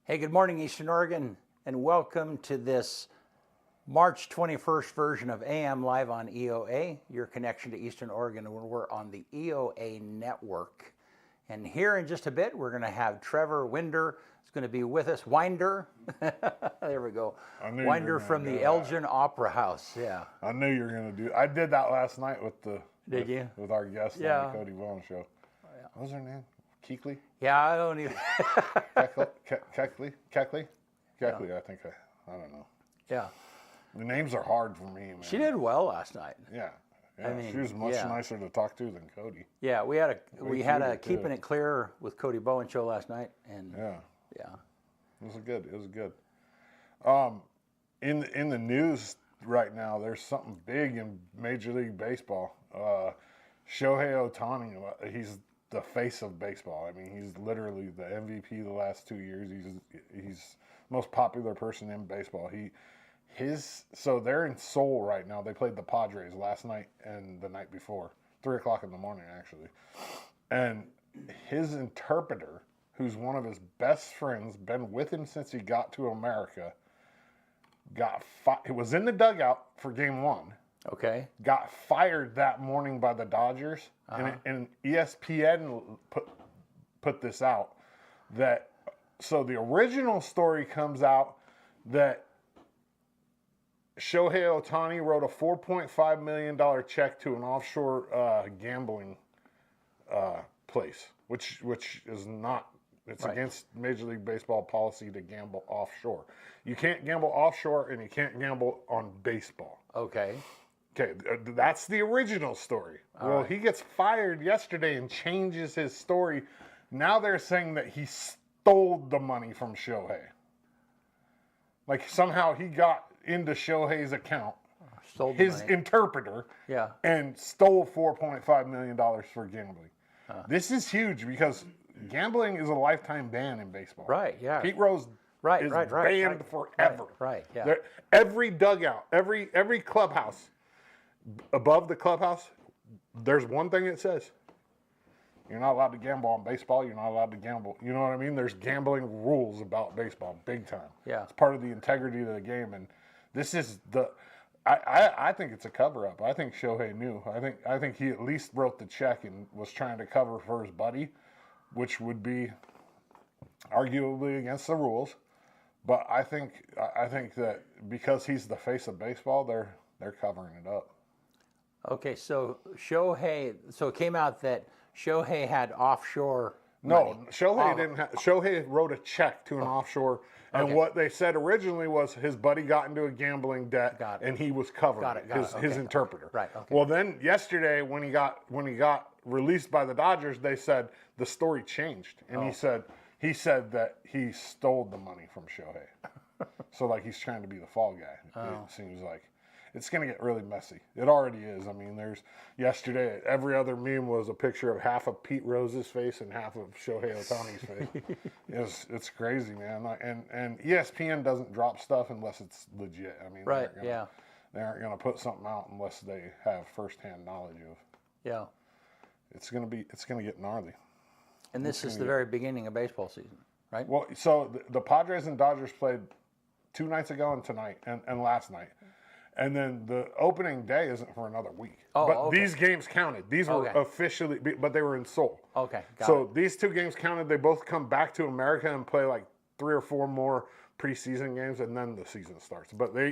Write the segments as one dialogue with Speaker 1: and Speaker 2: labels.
Speaker 1: Hey, good morning, Eastern Oregon, and welcome to this March 21st version of AM Live on EOA, your connection to Eastern Oregon, when we're on the EOA network. And here in just a bit, we're going to have Trevor Winder. Is going to be with us. Winder. There we go. Winder from the Elgin Opera House. Yeah.
Speaker 2: I knew you were going to do. I did that last night with the.
Speaker 1: Did you?
Speaker 2: With our guest on the Cody Bowen show.
Speaker 1: Oh, yeah.
Speaker 2: What was her name? Keekley?
Speaker 1: Yeah, I don't even.
Speaker 2: Kekley? I think I don't know.
Speaker 1: Yeah.
Speaker 2: The names are hard for me, man.
Speaker 1: She did well last night.
Speaker 2: Yeah.
Speaker 1: I mean,
Speaker 2: she was much nicer to talk to than Cody.
Speaker 1: Yeah, we had a Keeping It Clear with Cody Bowen show last night, and yeah.
Speaker 2: It was good. It was good. In the news right now, there's something big in Major League Baseball. Shohei Ohtani, he's the face of baseball. I mean, he's literally the MVP the last 2 years. He's the most popular person in baseball. So they're in Seoul right now. They played the Padres last night and the night before, 3 o'clock in the morning actually. And his interpreter, who's one of his best friends, been with him since he got to America, it was in the dugout for game one.
Speaker 1: Okay.
Speaker 2: Got fired that morning by the Dodgers, and ESPN put this out. So the original story comes out that Shohei Ohtani wrote a $4.5 million check to an offshore gambling place, which is not. It's against Major League Baseball policy to gamble offshore. You can't gamble offshore, and you can't gamble on baseball.
Speaker 1: Okay.
Speaker 2: Okay, that's the original story. He gets fired yesterday and changes his story. Now they're saying that he stole the money from Shohei. Like somehow he got into Shohei's account, his interpreter, and stole $4.5 million for gambling. This is huge because gambling is a lifetime ban in baseball.
Speaker 1: Right, yeah.
Speaker 2: Pete Rose is banned forever.
Speaker 1: Right, yeah.
Speaker 2: Every dugout, every clubhouse, above the clubhouse, there's one thing it says. You're not allowed to gamble on baseball. You're not allowed to gamble. You know what I mean? There's gambling rules about baseball, big time.
Speaker 1: Yeah.
Speaker 2: It's part of the integrity of the game. And this is I think it's a cover-up. I think Shohei knew. I think he at least wrote the check and was trying to cover for his buddy, which would be arguably against the rules. But I think that because he's the face of baseball, they're covering it up.
Speaker 1: Okay, so it came out that Shohei had offshore
Speaker 2: money.
Speaker 1: No,
Speaker 2: Shohei didn't have. Shohei wrote a check to an offshore, and what they said originally was his buddy got into a gambling debt, and he was covering his interpreter.
Speaker 1: Right. Okay.
Speaker 2: Well, then yesterday when he got released by the Dodgers, they said the story changed, and he said that he stole the money from Shohei. So like he's trying to be the fall guy. It seems like. It's going to get really messy. It already is. I mean, yesterday, every other meme was a picture of half of Pete Rose's face and half of Shohei Ohtani's face. It's crazy, man. And ESPN doesn't drop stuff unless it's legit. I mean, they aren't going to put something out unless they have firsthand knowledge of.
Speaker 1: Yeah.
Speaker 2: It's going to get gnarly.
Speaker 1: And this is the very beginning of baseball season, right?
Speaker 2: Well, so the Padres and Dodgers played 2 nights ago and tonight and last night. And then the opening day isn't for another week. These games counted. These were officially, but they were in Seoul.
Speaker 1: Okay,
Speaker 2: So these 2 games counted. They both come back to America and play like 3 or 4 more preseason games, and then the season starts. But they're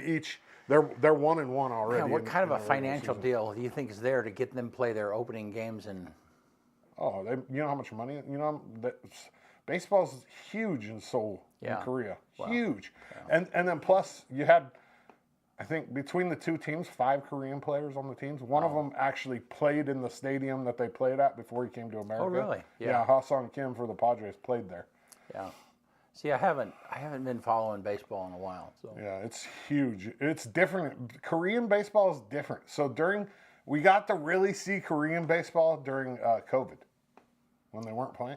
Speaker 2: 1-1 already.
Speaker 1: What kind of a financial deal do you think is there to get them play their opening games? And
Speaker 2: you know how much money? You know, baseball's huge in Seoul, in Korea. Wow. Huge. Yeah. And then plus you had, I think between the 2 teams, 5 Korean players on the teams. One of them actually played in the stadium that they played at before he came to America.
Speaker 1: Oh, really?
Speaker 2: Yeah, Ha-Sung Kim for the Padres played there.
Speaker 1: Yeah. See, I haven't been following baseball in a while. So
Speaker 2: yeah, it's huge. It's different. Korean baseball is different. So we got to really see Korean baseball during COVID. When they weren't playing.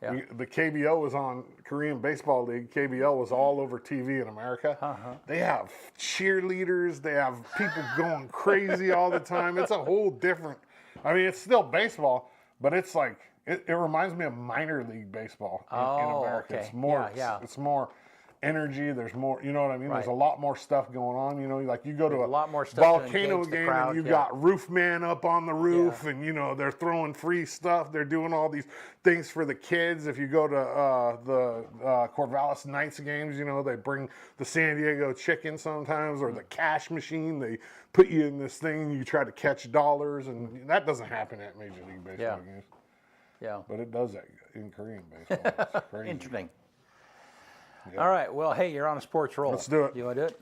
Speaker 2: The KBO was on Korean Baseball League. KBO was all over TV in America. They have cheerleaders. They have people going crazy all the time. It's a whole different. I mean, it's still baseball, but it's like It reminds me of minor league baseball in America.
Speaker 1: Okay.
Speaker 2: It's more,
Speaker 1: Yeah.
Speaker 2: it's more energy. There's more, you know what I mean?
Speaker 1: Right.
Speaker 2: There's a lot more stuff going on. You know, like you go to
Speaker 1: a lot more stuff to
Speaker 2: volcano
Speaker 1: engage the
Speaker 2: game
Speaker 1: crowd,
Speaker 2: and you
Speaker 1: yeah.
Speaker 2: got roof man up on the roof,
Speaker 1: Yeah.
Speaker 2: and you know they're throwing free stuff. They're doing all these things for the kids. If you go to the Corvallis Knights games, you know they bring the San Diego chicken sometimes, or the cash machine. They put you in this thing and you try to catch dollars, and that doesn't happen at Major League Baseball games.
Speaker 1: Yeah.
Speaker 2: But it does that in Korean baseball. It's crazy.
Speaker 1: Interesting.
Speaker 2: Yeah.
Speaker 1: All right. Well, hey, you're on a sports roll.
Speaker 2: Let's do it.
Speaker 1: You want to do it?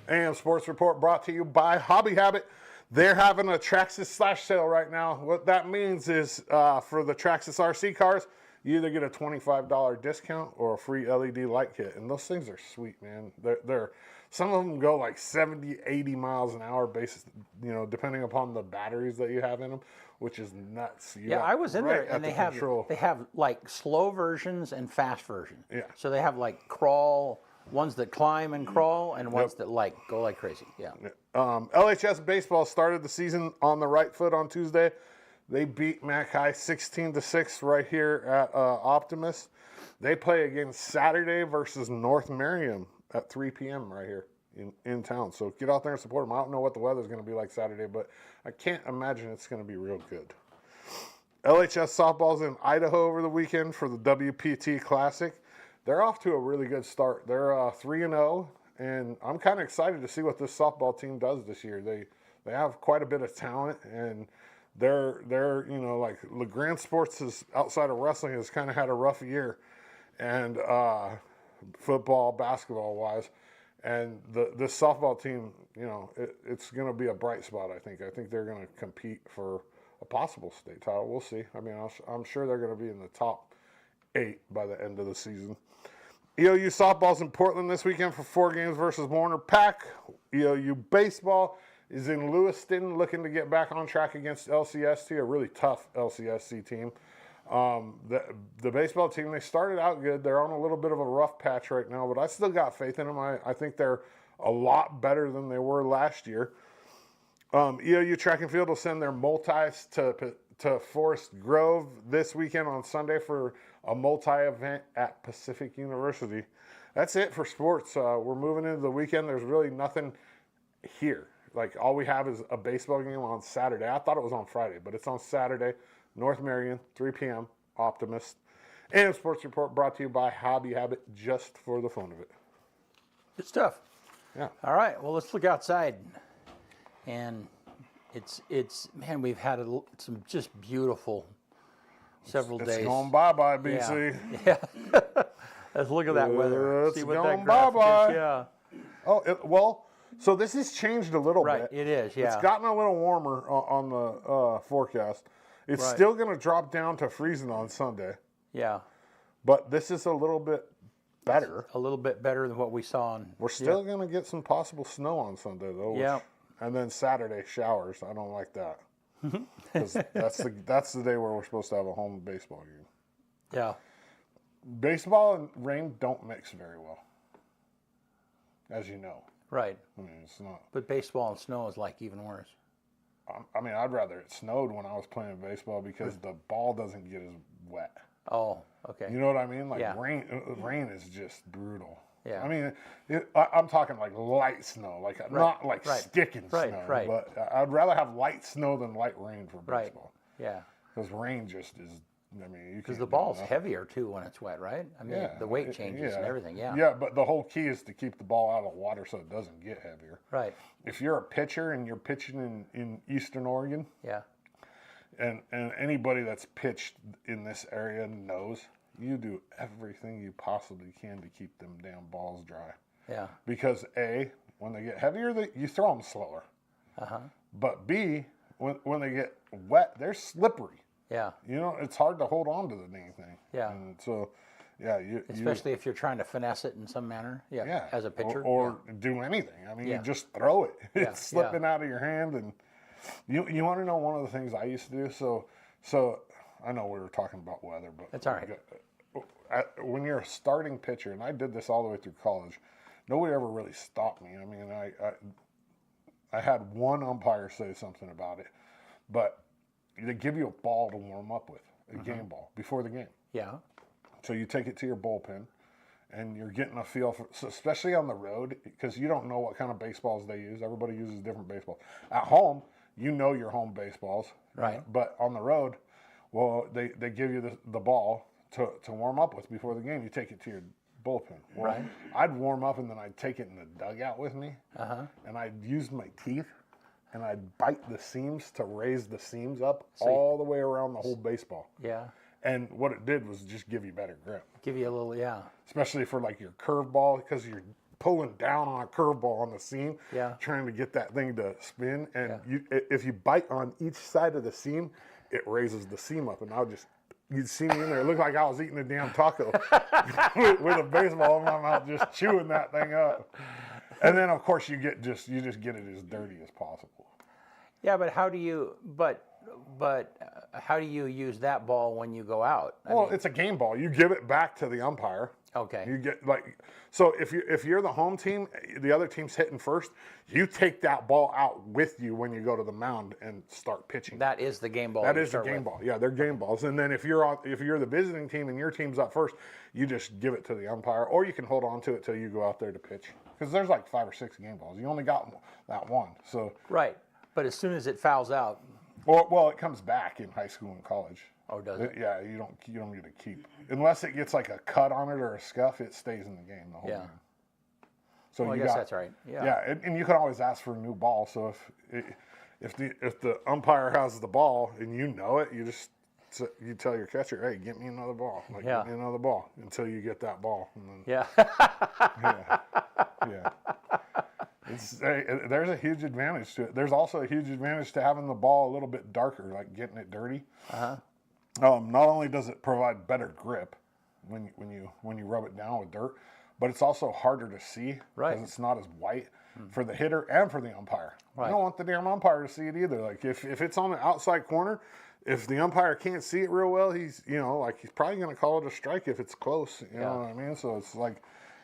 Speaker 2: AM Sports Report brought to you by Hobby Habit. They're having a Traxxas slash sale right now. What that means is for the Traxxas RC cars, you either get a $25 discount or a free LED light kit. And those things are sweet, man. They're some of them go like 70, 80 miles an hour basis, you know, depending upon the batteries that you have in them, which is nuts.
Speaker 1: Yeah, I was in there, and they have like slow versions and fast versions.
Speaker 2: Yeah.
Speaker 1: So they have like crawl, ones that climb and crawl, and ones that like go like crazy. Yeah.
Speaker 2: LHS baseball started the season on the right foot on Tuesday. They beat Mac High 16-6 right here at Optimus. They play again Saturday versus North Merriam at 3 p.m. right here in town. So get out there and support them. I don't know what the weather's going to be like Saturday, but I can't imagine it's going to be real good. LHS softball's in Idaho over the weekend for the WPT Classic. They're off to a really good start. They're 3-0, and I'm kind of excited to see what this softball team does this year. They have quite a bit of talent, and they're you know, like LeGrand Sports is outside of wrestling has kind of had a rough year, and football, basketball wise, and this softball team, you know, it's going to be a bright spot. I think they're going to compete for a possible state title. We'll see. I mean, I'm sure they're going to be in the top 8 by the end of the season. EOU softball's in Portland this weekend for 4 games versus Warner Pack. EOU baseball is in Lewiston, looking to get back on track against LCST, a really tough LCSC team. The baseball team, they started out good. They're on a little bit of a rough patch right now, but I still got faith in them. I think they're a lot better than they were last year. EOU Track and Field will send their multis to Forest Grove this weekend on Sunday for a multi-event at Pacific University. That's it for sports. We're moving into the weekend. There's really nothing here. Like, all we have is a baseball game on Saturday. I thought it was on Friday, but it's on Saturday. North Marion, 3 p.m., Optimist. And Sports Report brought to you by Hobby Habit, just for the fun of it.
Speaker 1: Good stuff.
Speaker 2: Yeah.
Speaker 1: All right. Well, let's look outside. And it's man, we've had some just beautiful several days.
Speaker 2: It's going bye-bye, BC.
Speaker 1: Yeah. Let's look at that weather.
Speaker 2: It's
Speaker 1: See what
Speaker 2: going
Speaker 1: that graphic
Speaker 2: bye-bye.
Speaker 1: is. Yeah.
Speaker 2: Oh, well, so this has changed a little
Speaker 1: Right.
Speaker 2: bit.
Speaker 1: It is. Yeah.
Speaker 2: It's gotten a little warmer on the forecast. It's
Speaker 1: Right.
Speaker 2: still going to drop down to freezing on Sunday,
Speaker 1: Yeah.
Speaker 2: but this is a little bbit better.
Speaker 1: A little bit better than what we saw on.
Speaker 2: We're still going to get some possible snow on Sunday, though.
Speaker 1: Yeah.
Speaker 2: And then Saturday, showers. I don't like that. Because that's the day where we're supposed to have a home baseball game.
Speaker 1: Yeah.
Speaker 2: Baseball and rain don't mix very well, as you know.
Speaker 1: Right.
Speaker 2: I mean, it's not.
Speaker 1: But baseball and snow is like even worse.
Speaker 2: I mean, I'd rather it snowed when I was playing baseball because the ball doesn't get as wet.
Speaker 1: Oh, okay.
Speaker 2: You know what I mean? Like,
Speaker 1: Yeah.
Speaker 2: rain is just brutal.
Speaker 1: Yeah.
Speaker 2: I mean, I'm talking like light snow, like not like sticking snow.
Speaker 1: Right.
Speaker 2: But I'd rather have light snow than light rain for
Speaker 1: Right.
Speaker 2: baseball.
Speaker 1: Yeah.
Speaker 2: Because rain just is. I mean,
Speaker 1: Because the ball's heavier too when it's wet, right? I mean, the weight changes and everything. Yeah.
Speaker 2: Yeah, but the whole key is to keep the ball out of the water so it doesn't get heavier.
Speaker 1: Right.
Speaker 2: If you're a pitcher and you're pitching in Eastern Oregon,
Speaker 1: Yeah.
Speaker 2: and anybody that's pitched in this area knows you do everything you possibly can to keep them damn balls dry.
Speaker 1: Yeah.
Speaker 2: Because A, when they get heavier, you throw them slower. But B, when they get wet, they're slippery.
Speaker 1: Yeah.
Speaker 2: You know, it's hard to hold on to the dang thing.
Speaker 1: Yeah.
Speaker 2: And so, yeah,
Speaker 1: Especially if you're trying to finesse it in some manner. Yeah.
Speaker 2: yeah,
Speaker 1: As a pitcher.
Speaker 2: or do anything. I mean,
Speaker 1: Yeah.
Speaker 2: you just throw it.
Speaker 1: Yeah,
Speaker 2: It's slipping out of your hand, and you want to know one of the things I used to do. So I know we were talking about weather, but
Speaker 1: That's all right.
Speaker 2: When you're a starting pitcher, and I did this all the way through college, nobody ever really stopped me. I mean, I had one umpire say something about it, but they give you a ball to warm up with, a game ball, before the game.
Speaker 1: Yeah.
Speaker 2: So you take it to your bullpen, and you're getting a feel for, so especially on the road, because you don't know what kind of baseballs they use. Everybody uses different baseballs. At home, you know your home baseballs.
Speaker 1: Right.
Speaker 2: But on the road, well, they give you the ball to warm up with before the game. You take it to your bullpen. Well,
Speaker 1: Right.
Speaker 2: I'd warm up, and then I'd take it in the dugout with me, and I'd use my teeth, and I'd bite the seams to raise the seams up all the way around the whole baseball.
Speaker 1: Yeah.
Speaker 2: And what it did was just give you better grip.
Speaker 1: Give you a little, yeah.
Speaker 2: Especially for like your curveball, because you're pulling down on a curveball on the seam, trying to get that thing to spin. And if you bite on each side of the seam, it raises the seam up. And you'd see me in there. It looked like I was eating a damn taco with a baseball in my mouth, just chewing that thing up. And then, of course, you just get it as dirty as possible.
Speaker 1: Yeah, but how do you use that ball when you go out? I mean,
Speaker 2: It's a game ball. You give it back to the umpire.
Speaker 1: Okay.
Speaker 2: You get so if you're the home team, the other team's hitting first, you take that ball out with you when you go to the mound and start pitching.
Speaker 1: That is the game ball.
Speaker 2: That is the game ball. Yeah, they're game balls. And then if you're the visiting team and your team's up first, you just give it to the umpire, or you can hold on to it till you go out there to pitch. Because there's like 5 or 6 game balls. You only got that one. So
Speaker 1: Right. But as soon as it fouls out.
Speaker 2: well, it comes back in high school and college.
Speaker 1: Oh, does it?
Speaker 2: Yeah, you don't get to keep, unless it gets like a cut on it or a scuff. It stays in the game the whole game. So
Speaker 1: well, I guess that's right. Yeah.
Speaker 2: Yeah, and you can always ask for a new ball. So if the umpire has the ball and you know it, you tell your catcher, hey, get me another ball. Get me another ball until you get that ball. And then, yeah. There's a huge advantage to it. There's also a huge advantage to having the ball a little bit darker, like getting it dirty. Not only does it provide better grip when you rub it down with dirt, but it's also harder to see because it's not as white for the hitter and for the umpire. You don't want the damn umpire to see it either. Like if it's on the outside corner, if the umpire can't see it real well, he's probably going to call it a strike if it's close. You know what I mean? So it's like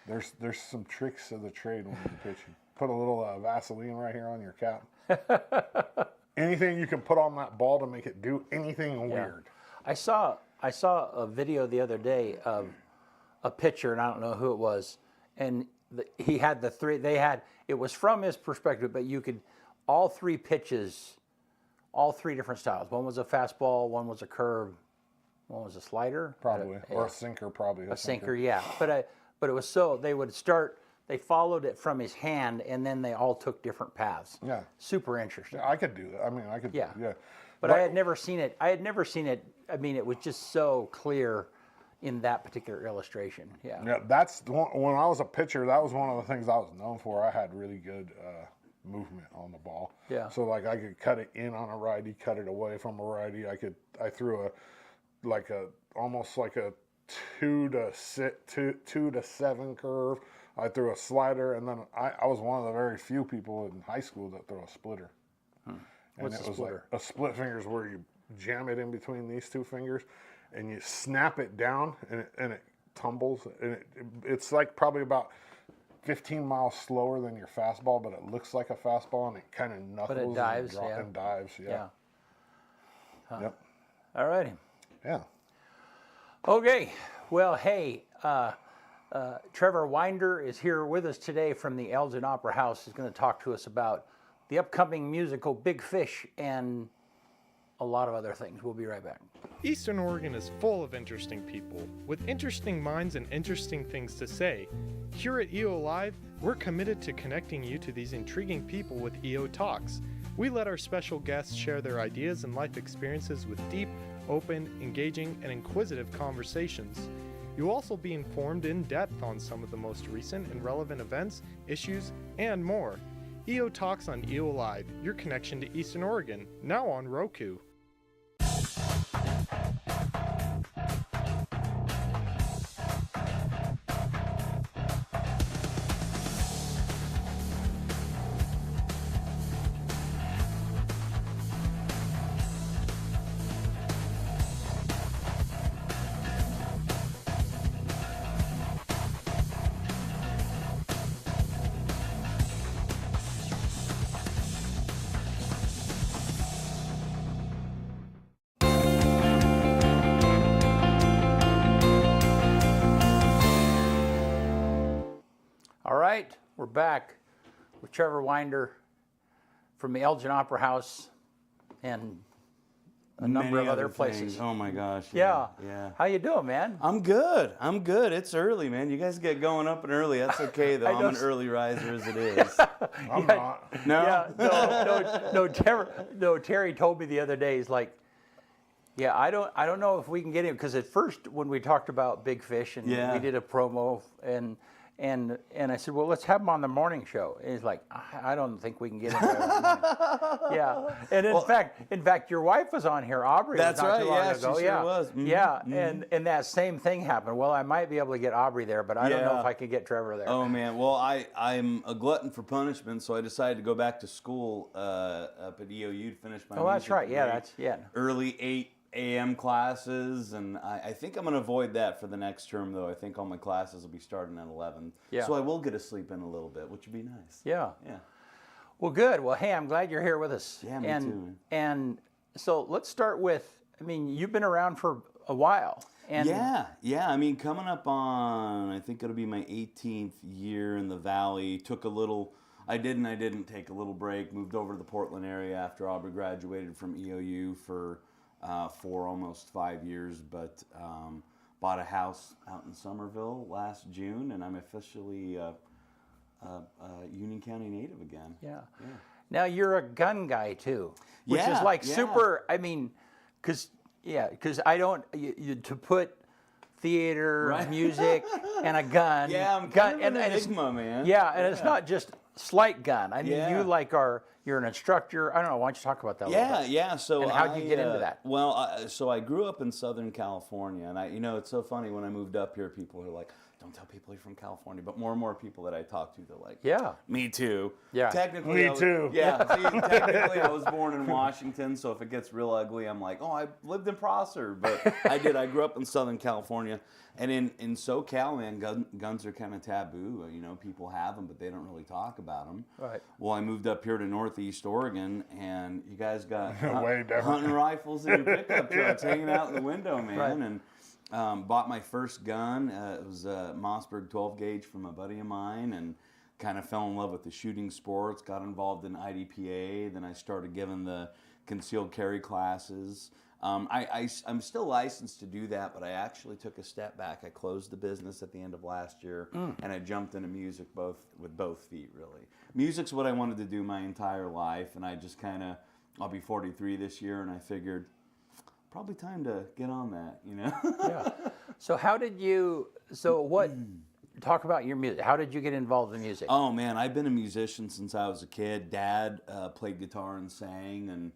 Speaker 2: there's some tricks of the trade when you're pitching. Put a little Vaseline right here on your cap. Anything you can put on that ball to make it do anything weird.
Speaker 1: I saw a video the other day of a pitcher, and I don't know who it was, and he had the three. It was from his perspective, but you could all 3 pitches, all 3 different styles. One was a fastball, one was a curve, one was a slider,
Speaker 2: probably, or a sinker, probably
Speaker 1: a sinker. Yeah, but it was so they would start. They followed it from his hand, and then they all took different paths.
Speaker 2: Yeah.
Speaker 1: Super interesting.
Speaker 2: Yeah, I could do that. I mean, I could. Yeah.
Speaker 1: But I had never seen it. I mean, it was just so clear in that particular illustration. Yeah.
Speaker 2: Yeah, that's the one, when I was a pitcher, that was one of the things I was known for. I had really good movement on the ball.
Speaker 1: Yeah.
Speaker 2: So like I could cut it in on a righty, cut it away from a righty. I threw almost like a 2 to 7 curve. I threw a slider, and then I was one of the very few people in high school that threw a splitter. And
Speaker 1: What's
Speaker 2: it
Speaker 1: a
Speaker 2: was
Speaker 1: splitter?
Speaker 2: like a split fingers where you jam it in between these 2 fingers, and you snap it down, and it tumbles. And it's like probably about 15 miles slower than your fastball, but it looks like a fastball, and it kind of knuckles
Speaker 1: But it dives,
Speaker 2: and dives. Yeah. Yep.
Speaker 1: All righty.
Speaker 2: Yeah.
Speaker 1: Okay. Well, hey, Trevor Winder is here with us today from the Elgin Opera House. He's going to talk to us about the upcoming musical Big Fish and a lot of other things. We'll be right back.
Speaker 3: Eastern Oregon is full of interesting people with interesting minds and interesting things to say. Here at EO Live, we're committed to connecting you to these intriguing people with EO Talks. We let our special guests share their ideas and life experiences with deep, open, engaging, and inquisitive conversations. You'll also be informed in depth on some of the most recent and relevant events, issues, and more. EO Talks on EO Live, your connection to Eastern Oregon, now on Roku.
Speaker 1: We're back with Trevor Winder from the Elgin Opera House and a number of other places.
Speaker 4: Oh my gosh.
Speaker 1: Yeah.
Speaker 4: Yeah.
Speaker 1: How you doing, man?
Speaker 4: I'm good. It's early, man. You guys get going up and early. That's okay, though. I'm an early riser as it is.
Speaker 2: I'm not.
Speaker 4: No?
Speaker 1: Yeah, no. Terry told me the other day. He's like, yeah, I don't know if we can get him, because at first when we talked about Big Fish and
Speaker 4: Yeah.
Speaker 1: we did a promo and I said, well, let's have him on the morning show. And he's like, I don't think we can get him there. Yeah, and in fact, your wife was on here, Aubrey.
Speaker 4: That's
Speaker 1: was not
Speaker 4: right.
Speaker 1: too long
Speaker 4: Yeah,
Speaker 1: ago.
Speaker 4: she sure was. Mm-hmm.
Speaker 1: Yeah, and that same thing happened. Well, I might be able to get Aubrey there, but I don't know
Speaker 4: Yeah.
Speaker 1: if I could get Trevor there.
Speaker 4: Oh, man. Well, I'm a glutton for punishment, so I decided to go back to school up at EOU to finish my
Speaker 1: Oh, that's
Speaker 4: music
Speaker 1: right. Yeah,
Speaker 4: degree. Early 8 a.m. classes, and I think I'm going to avoid that for the next term, though. I think all my classes will be starting at 11.
Speaker 1: Yeah.
Speaker 4: So I will get to sleep in a little bit, which would be nice.
Speaker 1: Yeah.
Speaker 4: Yeah.
Speaker 1: Well, good. Well, hey, I'm glad you're here with us.
Speaker 4: Yeah, me
Speaker 1: and,
Speaker 4: too.
Speaker 1: And so let's start with, I mean, you've been around for a while. And
Speaker 4: Yeah. I mean, coming up on, I think it'll be my 18th year in the Valley. Took a little, I didn't take a little break. Moved over to the Portland area after Aubrey graduated from EOU for almost 5 years, but bought a house out in Somerville last June, and I'm officially a Union County native again.
Speaker 1: Yeah. Now you're a gun guy too, which is
Speaker 4: Yeah,
Speaker 1: like
Speaker 4: yeah.
Speaker 1: super. I mean, because I don't to put theater,
Speaker 4: Right.
Speaker 1: music, and a gun.
Speaker 4: Yeah, I'm kind of an enigma, man.
Speaker 1: Yeah, and it's not just slight gun. I mean,
Speaker 4: Yeah.
Speaker 1: you're an instructor. I don't know. Why don't you talk about that? A little bit?
Speaker 4: Yeah. So
Speaker 1: And how'd you get into that?
Speaker 4: Well, so I grew up in Southern California, and it's so funny when I moved up here. People are like, "Don't tell people you're from California," but more and more people that I talk to, they're like,
Speaker 1: Yeah.
Speaker 4: me too."
Speaker 1: Yeah.
Speaker 4: Technically,
Speaker 2: Me too.
Speaker 4: Yeah. See, technically, I was born in Washington, so if it gets real ugly, I'm like, "Oh, I lived in Prosser," but I did. I grew up in Southern California, and in SoCal, man, guns are kind of taboo. People have them, but they don't really talk about them.
Speaker 1: Right.
Speaker 4: Well, I moved up here to Northeast Oregon, and you guys got
Speaker 2: Way different.
Speaker 4: hunting rifles in your pickup trucks hanging out in the window, man.
Speaker 1: Right.
Speaker 4: And bought my first gun. It was a Mossberg 12 gauge from a buddy of mine, and kind of fell in love with the shooting sports. Got involved in IDPA. Then I started giving the concealed carry classes. I'm still licensed to do that, but I actually took a step back. I closed the business at the end of last year, and I jumped into music with both feet, really. Music's what I wanted to do my entire life, and I just I'll be 43 this year, and I figured probably time to get on that,
Speaker 1: Yeah. So talk about your music. How did you get involved in music?
Speaker 4: Oh, man, I've been a musician since I was a kid. Dad played guitar and sang, and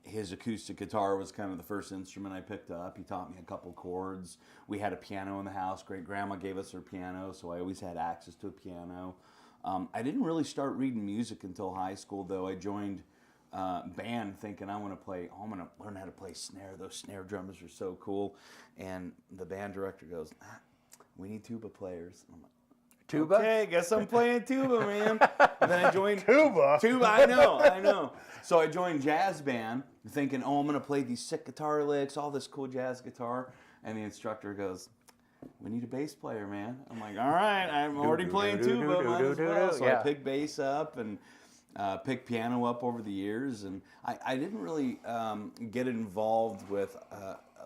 Speaker 4: his acoustic guitar was kind of the first instrument I picked up. He taught me a couple chords. We had a piano in the house. Great grandma gave us her piano, so I always had access to a piano. I didn't really start reading music until high school, though. I joined band thinking I'm going to learn how to play snare. Those snare drummers are so cool. And the band director goes, we need tuba players. I'm like,
Speaker 1: Tuba?
Speaker 4: Okay, guess I'm playing tuba, man. And then I joined
Speaker 2: Tuba?
Speaker 4: I know. So I joined jazz band thinking, I'm going to play these sick guitar licks, all this cool jazz guitar. And the instructor goes, we need a bass player, man. I'm like, all right, I'm already playing tuba, might as well. So I picked bass up and picked piano up over the years. And I didn't really get involved with,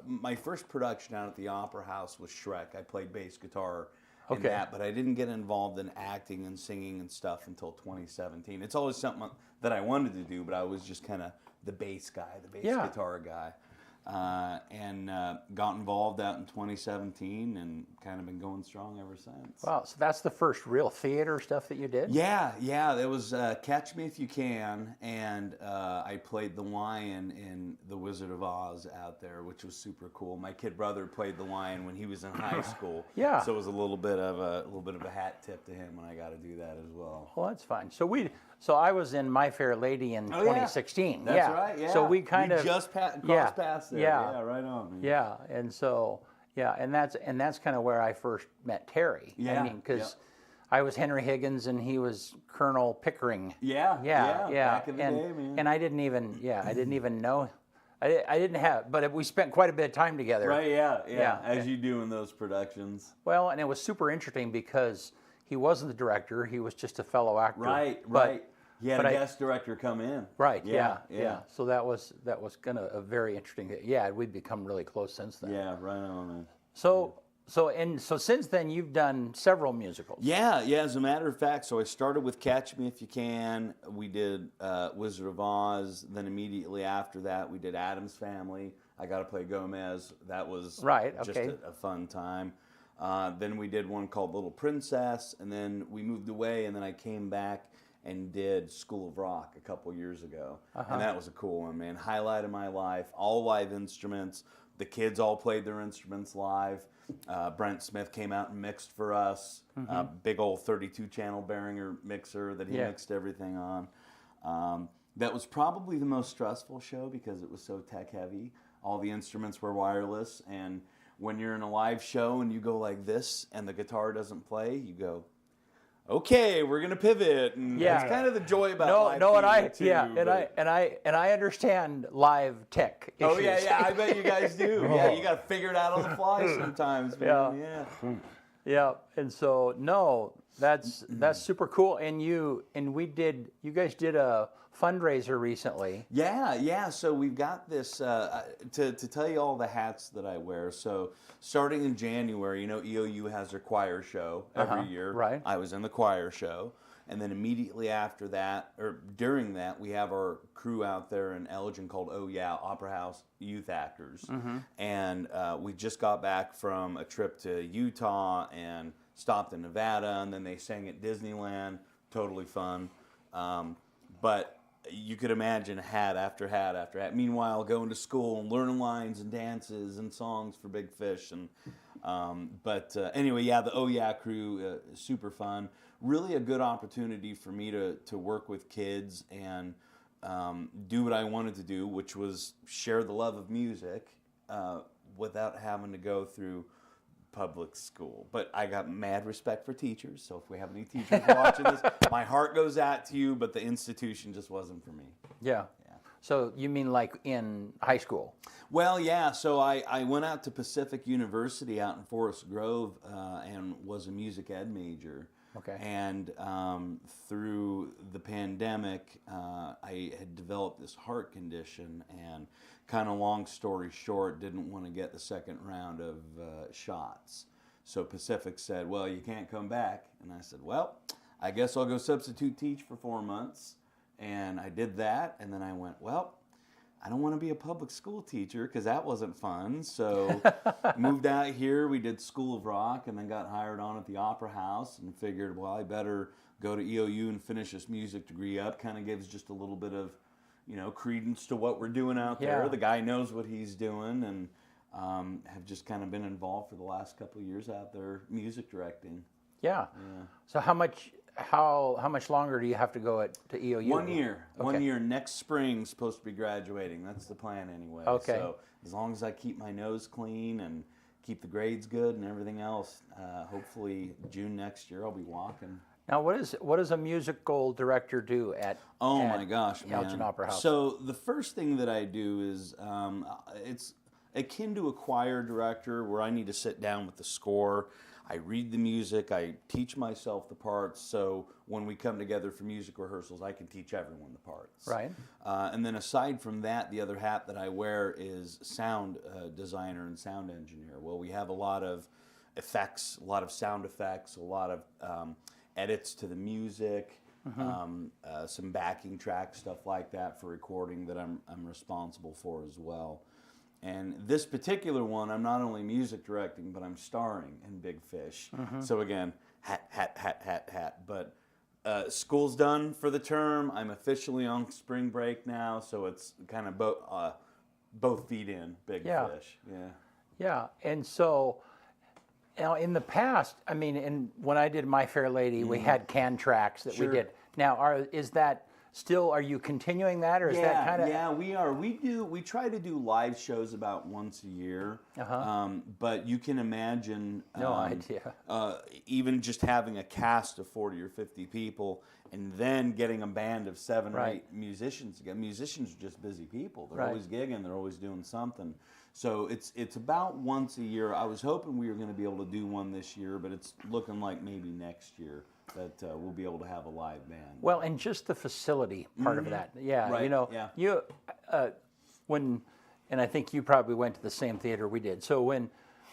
Speaker 4: my first production out at the Opera House was Shrek. I played bass guitar in that, but I didn't get involved in acting and singing and stuff until 2017. It's always something that I wanted to do, but I was just kind of the bass guy, the bass guitar guy. And got involved out in 2017 and kind of been going strong ever since.
Speaker 1: Wow, so that's the first real theater stuff that you did?
Speaker 4: Yeah, there was Catch Me If You Can, and I played the lion in The Wizard of Oz out there, which was super cool. My kid brother played the lion when he was in high school.
Speaker 1: Yeah.
Speaker 4: So it was a little bit of a hat tip to him when I got to do that as well.
Speaker 1: Well, that's fine. So I was in My Fair Lady in 2016.
Speaker 4: That's right, yeah.
Speaker 1: So we kind of
Speaker 4: just crossed paths there.
Speaker 1: Yeah.
Speaker 4: Right on, man.
Speaker 1: Yeah, and so and that's kind of where I first met Terry.
Speaker 4: Yeah,
Speaker 1: I mean, because I was Henry Higgins and he was Colonel Pickering.
Speaker 4: Yeah. Back in the
Speaker 1: and,
Speaker 4: day, man.
Speaker 1: And I didn't even know. I didn't have, but we spent quite a bit of time together.
Speaker 4: Right, yeah. As you do in those productions.
Speaker 1: Well, and it was super interesting because he wasn't the director; he was just a fellow actor.
Speaker 4: Right,
Speaker 1: But-
Speaker 4: right. He had a
Speaker 1: but
Speaker 4: guest director come in.
Speaker 1: Right.
Speaker 4: Yeah,
Speaker 1: Yeah.
Speaker 4: yeah.
Speaker 1: So that was kind of a very interesting. Yeah, we've become really close since then.
Speaker 4: Yeah, right on, man.
Speaker 1: So since then you've done several musicals.
Speaker 4: Yeah, yeah. As a matter of fact, so I started with Catch Me If You Can. We did Wizard of Oz. Then immediately after that, we did Addams Family. I got to play Gomez. That was
Speaker 1: Right,
Speaker 4: just
Speaker 1: okay.
Speaker 4: a fun time. Then we did one called Little Princess, and then we moved away, and then I came back and did School of Rock a couple years ago. And that was a cool one, man. Highlight of my life, all live instruments. The kids all played their instruments live. Brent Smith came out and mixed for us. Big old 32-channel Behringer mixer that he
Speaker 1: Yeah.
Speaker 4: mixed everything on. That was probably the most stressful show because it was so tech heavy. All the instruments were wireless, and when you're in a live show and you go like this and the guitar doesn't play, you go, okay, we're gonna pivot, and
Speaker 1: Yeah.
Speaker 4: it's kind of the joy about live
Speaker 1: and
Speaker 4: theater, too, but-
Speaker 1: I understand live tech issues.
Speaker 4: Oh yeah, I bet you guys do. Yeah, you got to figure it out on the fly sometimes, man. Yeah.
Speaker 1: Yeah, and so no, that's super cool. And you guys did a fundraiser recently.
Speaker 4: Yeah. So we've got this to tell you all the hats that I wear. So starting in January, EOU has their choir show every year.
Speaker 1: right.
Speaker 4: I was in the choir show, and then immediately after that, or during that, we have our crew out there in Elgin called Opera House Youth Actors, and we just got back from a trip to Utah and stopped in Nevada, and then they sang at Disneyland. Totally fun, but you could imagine hat after hat after hat. Meanwhile, going to school and learning lines and dances and songs for Big Fish. And anyway, yeah, the crew, super fun. Really a good opportunity for me to work with kids and do what I wanted to do, which was share the love of music without having to go through public school. But I got mad respect for teachers, so if we have any teachers watching this, my heart goes out to you, but the institution just wasn't for me.
Speaker 1: Yeah. So you mean like in high school?
Speaker 4: Well, yeah, so I went out to Pacific University out in Forest Grove and was a music ed major.
Speaker 1: Okay.
Speaker 4: And through the pandemic, I had developed this heart condition, and kind of long story short, didn't want to get the second round of shots. So Pacific said, well, you can't come back. And I said, well, I guess I'll go substitute teach for 4 months. And I did that, and then I went, well, I don't want to be a public school teacher because that wasn't fun. So moved out here, we did School of Rock, and then got hired on at the Opera House and figured, well, I better go to EOU and finish this music degree up. Kind of gives just a little bit of, credence to what we're doing out there.
Speaker 1: Yeah.
Speaker 4: The guy knows what he's doing, and have just kind of been involved for the last couple of years out there music directing.
Speaker 1: Yeah. So how much longer do you have to go to EOU?
Speaker 4: 1 year.
Speaker 1: Okay.
Speaker 4: 1 year. Next spring, supposed to be graduating. That's the plan anyway.
Speaker 1: Okay.
Speaker 4: So as long as I keep my nose clean and keep the grades good and everything else, hopefully June next year I'll be walking.
Speaker 1: Now, what does a musical director do at?
Speaker 4: Oh
Speaker 1: at
Speaker 4: my gosh, man.
Speaker 1: Elgin Opera House.
Speaker 4: So the first thing that I do is it's akin to a choir director where I need to sit down with the score. I read the music, I teach myself the parts, so when we come together for music rehearsals, I can teach everyone the parts.
Speaker 1: Right.
Speaker 4: And then aside from that, the other hat that I wear is sound designer and sound engineer. Well, we have a lot of effects, a lot of sound effects, a lot of edits to the music, some backing track, stuff like that for recording that I'm responsible for as well. And this particular one, I'm not only music directing, but I'm starring in Big Fish. So again, hat. But school's done for the term. I'm officially on spring break now, so it's kind of both feet in Big Fish. Yeah.
Speaker 1: Yeah, and so now in the past, I mean, when I did My Fair Lady, we had canned tracks that we
Speaker 4: Sure.
Speaker 1: did. Now, is that still, are you continuing that, or is that kind of?
Speaker 4: Yeah, we are. We try to do live shows about once a year. But you can imagine
Speaker 1: No idea.
Speaker 4: even just having a cast of 40 or 50 people and then getting a band of 7 or 8 musicians again. Musicians are just busy people. They're always gigging, they're always doing something. So it's about once a year. I was hoping we were going to be able to do one this year, but it's looking like maybe next year that we'll be able to have a live band.
Speaker 1: Well, and just the facility part of that. Yeah,
Speaker 4: Right,
Speaker 1: you know,
Speaker 4: yeah.
Speaker 1: you when, and I think you probably went to the same theater we did. So when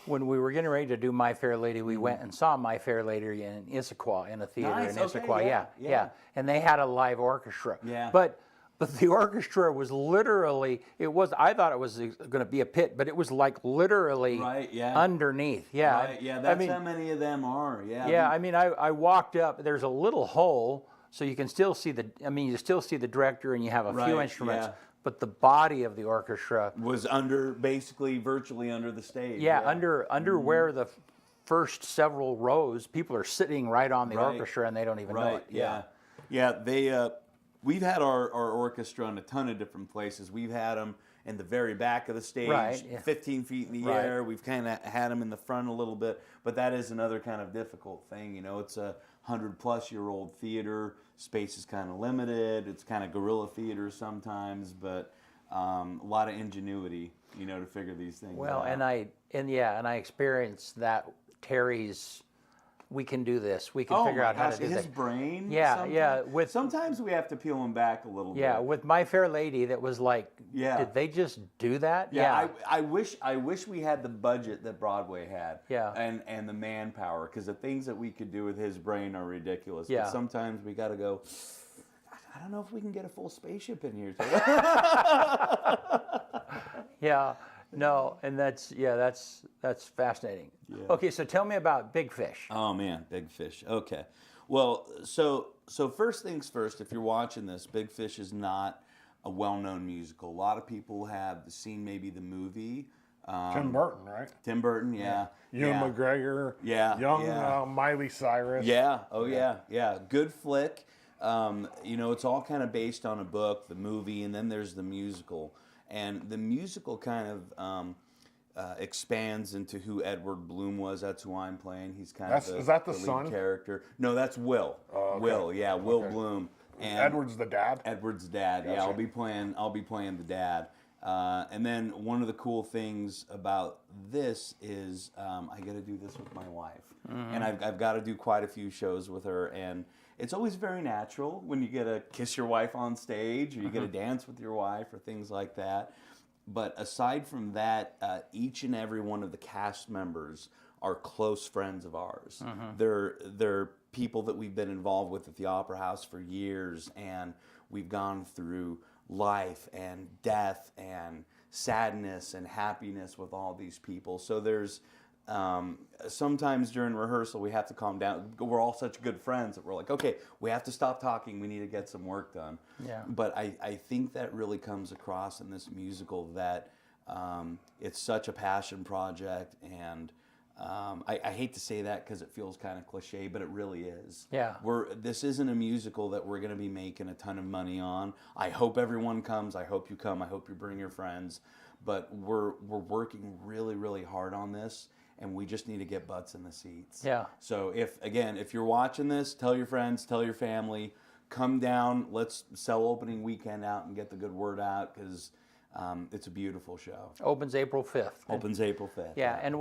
Speaker 1: we were getting ready to do My Fair Lady, we went and saw My Fair Lady in Issaquah, in a theater
Speaker 4: Nice,
Speaker 1: in
Speaker 4: okay,
Speaker 1: Issaquah. Yeah. And they had a live orchestra.
Speaker 4: Yeah.
Speaker 1: But the orchestra was literally, I thought it was going to be a pit, but it was like literally underneath. Yeah.
Speaker 4: Right, yeah, that's how many of them are. Yeah.
Speaker 1: Yeah, I mean, I walked up, there's a little hole, so you can still see you still see the director and you have a few instruments, but the body of the orchestra
Speaker 4: was basically virtually under the stage.
Speaker 1: Yeah, under where the first several rows, people are sitting right on the orchestra and they don't even know it.
Speaker 4: Yeah, we've had our orchestra in a ton of different places. We've had them in the very back of the stage, 15 feet in the air. We've kind of had them in the front a little bit, but that is another kind of difficult thing. You know, it's a 100-plus-year-old theater. Space is kind of limited. It's kind of guerrilla theater sometimes, but a lot of ingenuity, you know, to figure these things out.
Speaker 1: Well, and I experienced that Terry's. We can do this. We can figure out how to do this.
Speaker 4: His brain.
Speaker 1: Yeah.
Speaker 4: Sometimes we have to peel him back a little bit.
Speaker 1: Yeah, with My Fair Lady, that was like, did they just do that?
Speaker 4: Yeah. I wish we had the budget that Broadway had.
Speaker 1: Yeah.
Speaker 4: And the manpower, because the things that we could do with his brain are ridiculous.
Speaker 1: Yeah.
Speaker 4: But sometimes we got to go. I don't know if we can get a full spaceship in here today.
Speaker 1: Yeah. No, and that's fascinating. Yeah. Okay, so tell me about Big Fish.
Speaker 4: Oh man, Big Fish. Okay, well, so first things first. If you're watching this, Big Fish is not a well-known musical. A lot of people have seen maybe the movie.
Speaker 2: Tim Burton, right?
Speaker 4: Tim Burton, yeah.
Speaker 2: Ewan McGregor.
Speaker 4: Yeah.
Speaker 2: Young Miley Cyrus.
Speaker 4: Yeah. Oh yeah. Good flick. You know, it's all kind of based on a book, the movie, and then there's the musical. And the musical kind of expands into who Edward Bloom was. That's who I'm playing. He's kind of
Speaker 2: is that the
Speaker 4: lead
Speaker 2: son?
Speaker 4: character. No, that's Will.
Speaker 2: Okay.
Speaker 4: Will Bloom. And
Speaker 2: Edward's the dad.
Speaker 4: Edward's dad.
Speaker 2: Gotcha.
Speaker 4: Yeah, I'll be playing the dad. And then one of the cool things about this is I got to do this with my wife, and I've got to do quite a few shows with her, and it's always very natural when you get to kiss your wife on stage, or you get to dance with your wife, or things like that. But aside from that, each and every one of the cast members are close friends of ours. They're people that we've been involved with at the Opera House for years, and we've gone through life and death and sadness and happiness with all these people. So there's sometimes during rehearsal we have to calm down. We're all such good friends that we're like, okay, we have to stop talking. We need to get some work done.
Speaker 1: Yeah.
Speaker 4: But I think that really comes across in this musical that it's such a passion project, and I hate to say that because it feels kind of cliche, but it really is.
Speaker 1: Yeah.
Speaker 4: This isn't a musical that we're going to be making a ton of money on. I hope everyone comes. I hope you come. I hope you bring your friends. But we're working really, really hard on this, and we just need to get butts in the seats.
Speaker 1: Yeah.
Speaker 4: So if you're watching this, tell your friends, tell your family, come down. Let's sell opening weekend out and get the good word out, because it's a beautiful show.
Speaker 1: Opens April 5th.
Speaker 4: Opens April 5th.
Speaker 1: Yeah, and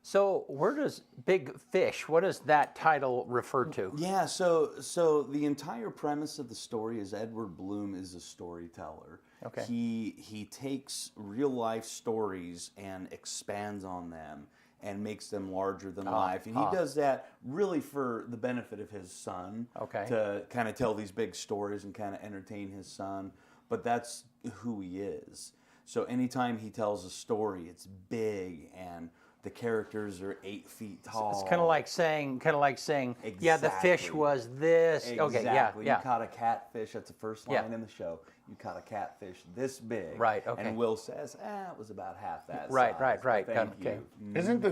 Speaker 1: so where does Big Fish, what does that title refer to?
Speaker 4: Yeah, so the entire premise of the story is Edward Bloom is a storyteller.
Speaker 1: Okay.
Speaker 4: He takes real life stories and expands on them and makes them larger than life. And he does that really for the benefit of his son.
Speaker 1: Okay.
Speaker 4: To kind of tell these big stories and kind of entertain his son. But that's who he is. So anytime he tells a story, it's big, and the characters are 8 feet tall.
Speaker 1: It's kind of like saying, yeah, the fish
Speaker 4: Exactly.
Speaker 1: was this.
Speaker 4: Exactly.
Speaker 1: Okay, yeah.
Speaker 4: You caught a catfish. That's the first line in the show. You caught a catfish this big.
Speaker 1: Right, okay.
Speaker 4: And Will says, it was about half that
Speaker 1: Right,
Speaker 4: size.
Speaker 1: right.
Speaker 4: Thank
Speaker 1: Okay.
Speaker 4: you.
Speaker 2: Isn't the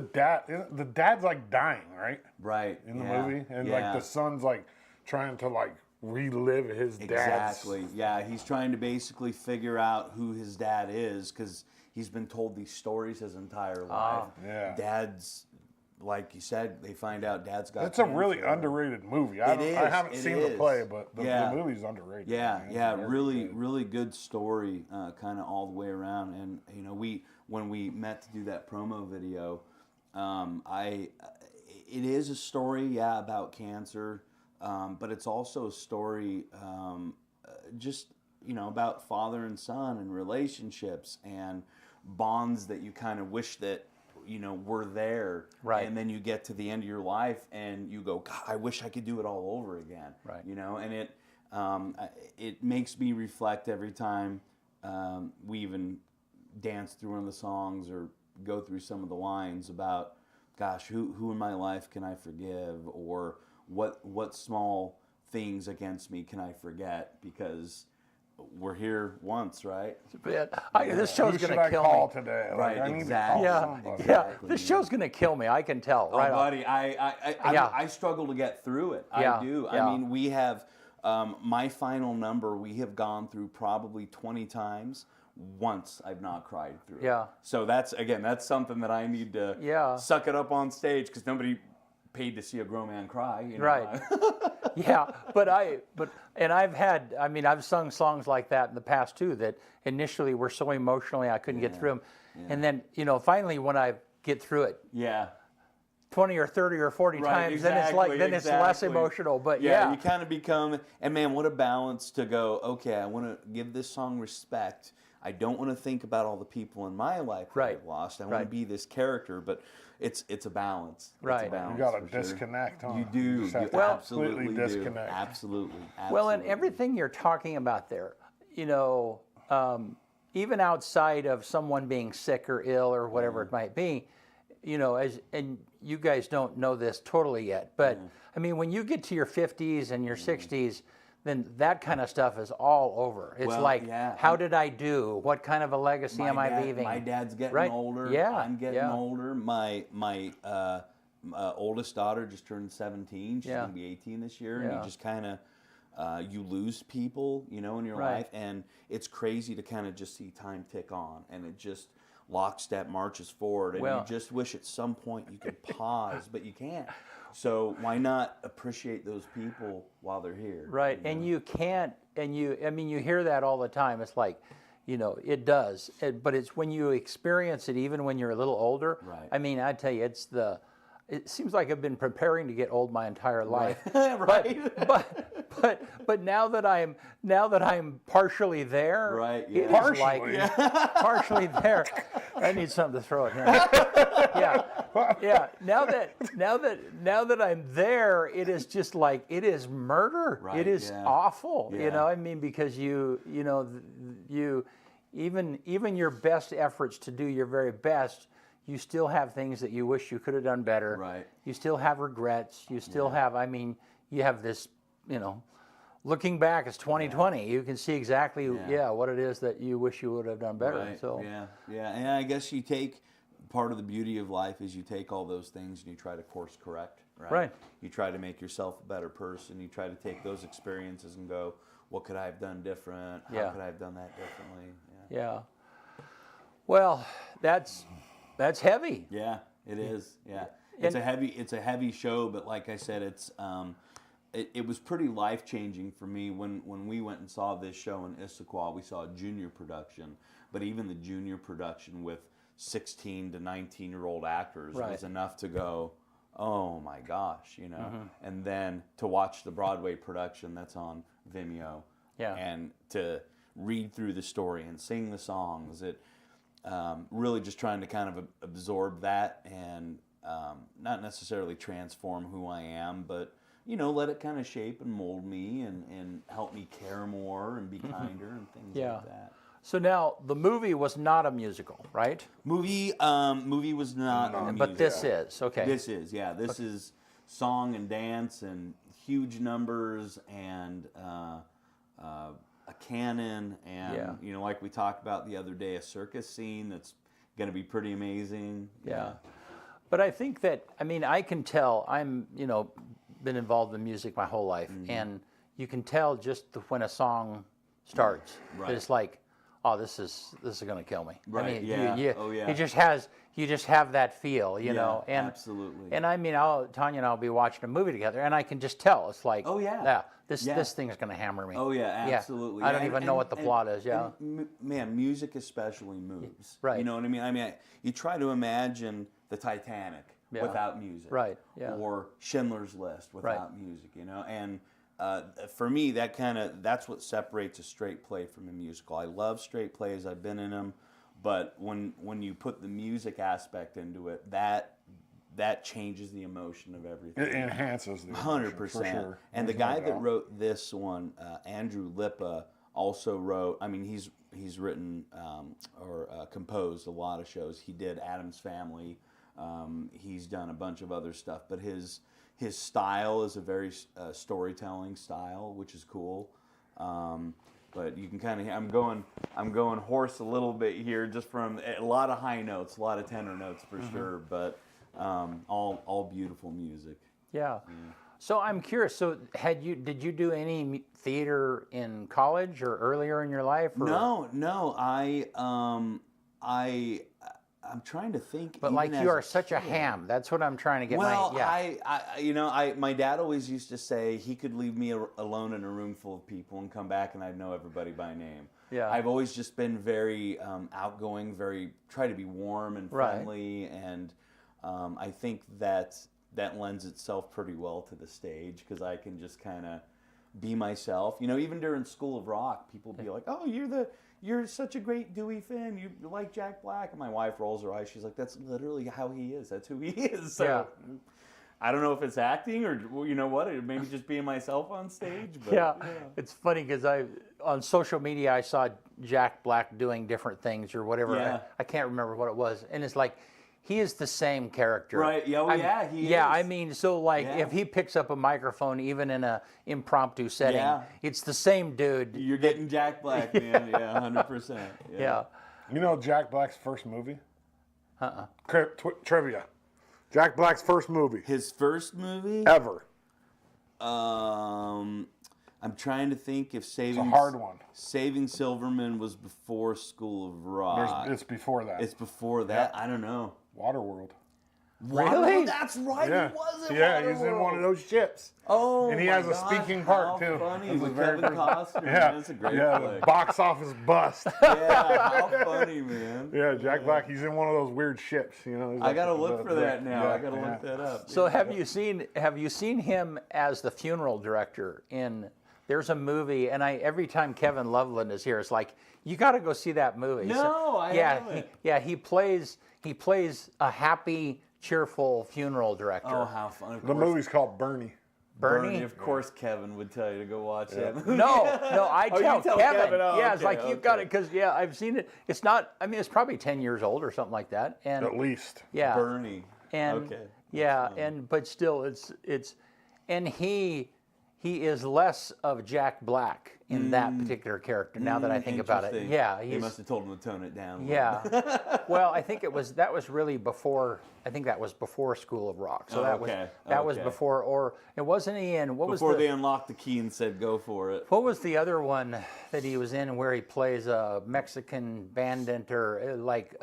Speaker 2: dad's like dying, right?
Speaker 4: Right.
Speaker 2: In the movie, and like the son's like trying to like relive his dad's.
Speaker 4: Exactly. Yeah, he's trying to basically figure out who his dad is because he's been told these stories his entire life.
Speaker 2: Yeah.
Speaker 4: Dad's, like you said, they find out dad's got
Speaker 2: It's a
Speaker 4: cancer.
Speaker 2: really underrated movie. I haven't seen the play, but the movie's underrated.
Speaker 4: Yeah,
Speaker 2: man.
Speaker 4: yeah,
Speaker 2: It's
Speaker 4: really,
Speaker 2: good.
Speaker 4: really good story, kind of all the way around. And you know, when we met to do that promo video, it is a story, yeah, about cancer, but it's also a story, just you know, about father and son and relationships and bonds that you kind of wish that you know were there,
Speaker 1: Right.
Speaker 4: And then you get to the end of your life and you go, God, I wish I could do it all over again,
Speaker 1: Right.
Speaker 4: You know, and it makes me reflect every time we even dance through one of the songs or go through some of the lines about, gosh, who in my life can I forgive, or what small things against me can I forget, because we're here once, right?
Speaker 1: This show's
Speaker 2: Who should
Speaker 1: going
Speaker 2: I
Speaker 1: to kill
Speaker 2: call
Speaker 1: me.
Speaker 2: today? Like,
Speaker 4: Right,
Speaker 2: I need to
Speaker 4: exactly.
Speaker 2: call
Speaker 1: Yeah,
Speaker 2: somebody.
Speaker 1: yeah.
Speaker 4: Exactly,
Speaker 1: This
Speaker 4: man.
Speaker 1: show's going to kill me. I can tell.
Speaker 4: Oh,
Speaker 1: Right off.
Speaker 4: buddy, I struggle to get through it.
Speaker 1: Yeah,
Speaker 4: I do.
Speaker 1: yeah.
Speaker 4: I mean, we have my final number. We have gone through probably 20 times. Once I've not cried through it.
Speaker 1: Yeah.
Speaker 4: So that's something that I need to suck it up on stage, because nobody paid to see a grown man cry. You know?
Speaker 1: Right. Yeah, I've sung songs like that in the past too, that initially were so emotionally I couldn't get through them. And then, you know, finally when I get through it
Speaker 4: Yeah.
Speaker 1: 20 or 30 or 40
Speaker 4: Right,
Speaker 1: times, then it's like, then it's less
Speaker 4: exactly.
Speaker 1: emotional. But
Speaker 4: you kind of become, and man, what a balance to go, okay, I want to give this song respect. I don't want to think about all the people in my life that
Speaker 1: Right.
Speaker 4: I've lost. I want to be this character, but it's a balance.
Speaker 1: Right.
Speaker 4: It's a balance,
Speaker 2: You got to
Speaker 4: for sure.
Speaker 2: disconnect, huh?
Speaker 4: You do.
Speaker 2: You just have
Speaker 4: You
Speaker 2: to
Speaker 4: absolutely
Speaker 2: completely
Speaker 4: do.
Speaker 2: disconnect.
Speaker 4: Absolutely.
Speaker 1: Well, and
Speaker 4: Absolutely.
Speaker 1: everything you're talking about there, you know, even outside of someone being sick or ill or whatever it might be, you know, and you guys don't know this totally yet, but I mean, when you get to your 50s and your 60s, then that kind of stuff is all over. It's
Speaker 4: Well,
Speaker 1: like,
Speaker 4: yeah.
Speaker 1: how did I do? What kind of a legacy am I leaving?
Speaker 4: My dad's getting
Speaker 1: Right?
Speaker 4: older.
Speaker 1: Yeah,
Speaker 4: I'm getting
Speaker 1: yeah.
Speaker 4: older. My oldest daughter just turned 17. She's
Speaker 1: Yeah.
Speaker 4: going to be 18 this year. And
Speaker 1: Yeah.
Speaker 4: you just kind of, you lose people, you know, in your
Speaker 1: Right.
Speaker 4: life. And it's crazy to kind of just see time tick on. And it just lockstep marches forward. And
Speaker 1: Well-
Speaker 4: you just wish at some point you could pause, but you can't. So why not appreciate those people while they're here?
Speaker 1: Right, and you can't, I mean, you hear that all the time. It's like, you know, it does, but it's when you experience it, even when you're a little older.
Speaker 4: Right.
Speaker 1: I mean, I tell you, it seems like I've been preparing to get old my entire life.
Speaker 4: Right.
Speaker 1: But now that I'm partially there,
Speaker 4: Right,
Speaker 1: it
Speaker 4: yeah.
Speaker 1: is like partially there. I need something to throw in here. Yeah. Now that I'm there, it is just like, it is murder.
Speaker 4: Right,
Speaker 1: It is
Speaker 4: yeah.
Speaker 1: awful.
Speaker 4: Yeah.
Speaker 1: You know, I mean, because you know, even your best efforts to do your very best, you still have things that you wish you could have done better.
Speaker 4: Right.
Speaker 1: You still have regrets. You still have, I mean, you have this, you know, looking back, it's 2020. You can see exactly, what it is that you wish you would have done better.
Speaker 4: Right.
Speaker 1: So
Speaker 4: Yeah. And I guess you take, part of the beauty of life is you take all those things and you try to course correct.
Speaker 1: Right.
Speaker 4: You try to make yourself a better person. You try to take those experiences and go, what could I have done different? How could I have done that differently?
Speaker 1: Yeah. Well, that's heavy.
Speaker 4: Yeah, it is. Yeah, it's a heavy show, but like I said, it was pretty life changing for me when we went and saw this show in Issaquah. We saw a junior production, but even the junior production with 16 to 19-year-old actors was enough to go, oh my gosh, you know. And then to watch the Broadway production that's on Vimeo, and to read through the story and sing the songs, it really just trying to kind of absorb that and not necessarily transform who I am, but you know, let it kind of shape and mold me and help me care more and be kinder and things like that.
Speaker 1: So now the movie was not a musical, right?
Speaker 4: Movie was not a musical.
Speaker 1: But this is, okay.
Speaker 4: This is, yeah. This is song and dance and huge numbers and a canon and, you know, like we talked about the other day, a circus scene that's going to be pretty amazing.
Speaker 1: Yeah. But I think that, I mean, I can tell, I'm, you know, been involved in music my whole life. And you can tell just when a song starts.
Speaker 4: Right.
Speaker 1: It's like, oh, this is going to kill me.
Speaker 4: Right,
Speaker 1: I mean,
Speaker 4: yeah. Oh, yeah.
Speaker 1: you just have that feel, you know. And
Speaker 4: absolutely.
Speaker 1: And I mean, Tanya and I'll be watching a movie together, and I can just tell. It's like,
Speaker 4: oh yeah,
Speaker 1: this thing is going to hammer me.
Speaker 4: Oh yeah, absolutely.
Speaker 1: I don't even know what the plot is. Yeah.
Speaker 4: Man, music especially moves.
Speaker 1: Right.
Speaker 4: You know what I mean? I mean, you try to imagine the Titanic without music.
Speaker 1: Right. Yeah.
Speaker 4: Or Schindler's List without music. You know, and for me, that's what separates a straight play from a musical. I love straight plays. I've been in them, but when you put the music aspect into it, that changes the emotion of everything.
Speaker 2: It enhances the
Speaker 4: 100%.
Speaker 2: For sure.
Speaker 4: And the guy that wrote this one, Andrew Lippa, also wrote. I mean, he's written or composed a lot of shows. He did Addams Family. He's done a bunch of other stuff, but his style is a very storytelling style, which is cool. But you can kind of hear, I'm going hoarse a little bit here, just from a lot of high notes, a lot of tenor notes for sure, but all beautiful music.
Speaker 1: Yeah. So I'm curious. So did you do any theater in college or earlier in your life? Or?
Speaker 4: No. I'm trying to think.
Speaker 1: But like you are such a ham. That's what I'm trying to get.
Speaker 4: Well, my dad always used to say he could leave me alone in a room full of people and come back and I'd know everybody by name.
Speaker 1: Yeah.
Speaker 4: I've always just been very outgoing, try to be warm and friendly, and I think that lends itself pretty well to the stage because I can just kind of be myself. You know, even during School of Rock, people be like, "Oh, you're such a great Dewey fan. You like Jack Black." And my wife rolls her eyes. She's like, "That's literally how he is. That's who he is." So I don't know if it's acting or you know what, maybe just being myself on stage. But,
Speaker 1: It's funny because on social media I saw Jack Black doing different things or whatever.
Speaker 4: Yeah.
Speaker 1: I can't remember what it was, and it's like he is the same character.
Speaker 4: Right? Yeah. He is.
Speaker 1: Yeah, I mean, so like if he picks up a microphone, even in a impromptu setting, it's the same dude.
Speaker 4: You're getting Jack Black, man. Yeah, 100%.
Speaker 1: Yeah.
Speaker 2: You know Jack Black's first movie? Trivia. Jack Black's first movie.
Speaker 4: His first movie?
Speaker 2: Ever.
Speaker 4: I'm trying to think if Saving...
Speaker 2: It's a hard one.
Speaker 4: Saving Silverman was before School of Rock.
Speaker 2: It's before that.
Speaker 4: It's before that? I don't know.
Speaker 2: Waterworld.
Speaker 1: Really?
Speaker 4: That's right.
Speaker 2: Yeah.
Speaker 4: He was in
Speaker 2: Yeah,
Speaker 4: Waterworld.
Speaker 2: he's in one of those ships.
Speaker 4: Oh,
Speaker 2: and he
Speaker 4: my
Speaker 2: has a
Speaker 4: gosh,
Speaker 2: speaking part
Speaker 4: how
Speaker 2: too.
Speaker 4: Funny
Speaker 2: That's
Speaker 4: with
Speaker 2: the very
Speaker 4: Kevin
Speaker 2: first-
Speaker 4: Costner.
Speaker 2: Yeah,
Speaker 4: Man, that's a great
Speaker 2: the
Speaker 4: flick.
Speaker 2: box office bust.
Speaker 4: Yeah, how funny, man.
Speaker 2: Yeah, Jack Black. He's in one of those weird ships. You know.
Speaker 4: I gotta look for that now.
Speaker 2: Yeah,
Speaker 4: I gotta look that up.
Speaker 1: So have you seen him as the funeral director in? There's a movie, and every time Kevin Loveland is here, it's like you got to go see that movie.
Speaker 4: No, I haven't.
Speaker 1: He plays a happy, cheerful funeral director.
Speaker 4: Oh, how fun!
Speaker 2: The movie's called Bernie.
Speaker 1: Bernie?
Speaker 4: Of course, Kevin would tell you to go watch that movie.
Speaker 1: No, I
Speaker 4: Oh, you
Speaker 1: tell
Speaker 4: tell
Speaker 1: Kevin.
Speaker 4: Kevin, oh,
Speaker 1: yeah, it's
Speaker 4: okay,
Speaker 1: like you've got it because I've seen it. It's not. I mean, it's probably 10 years old or something like that. And
Speaker 2: At least.
Speaker 1: yeah,
Speaker 4: Bernie.
Speaker 1: and
Speaker 4: Okay.
Speaker 1: yeah, but still, it's and he is less of Jack Black in that particular character. Now that I think about it,
Speaker 4: Interesting. He must have told him to tone it down.
Speaker 1: Yeah. Well, I think that was really before. I think that was before School of Rock. So that was before, or it wasn't he in
Speaker 4: Before they unlocked the key and said go for it.
Speaker 1: What was the other one that he was in where he plays a Mexican bandit or like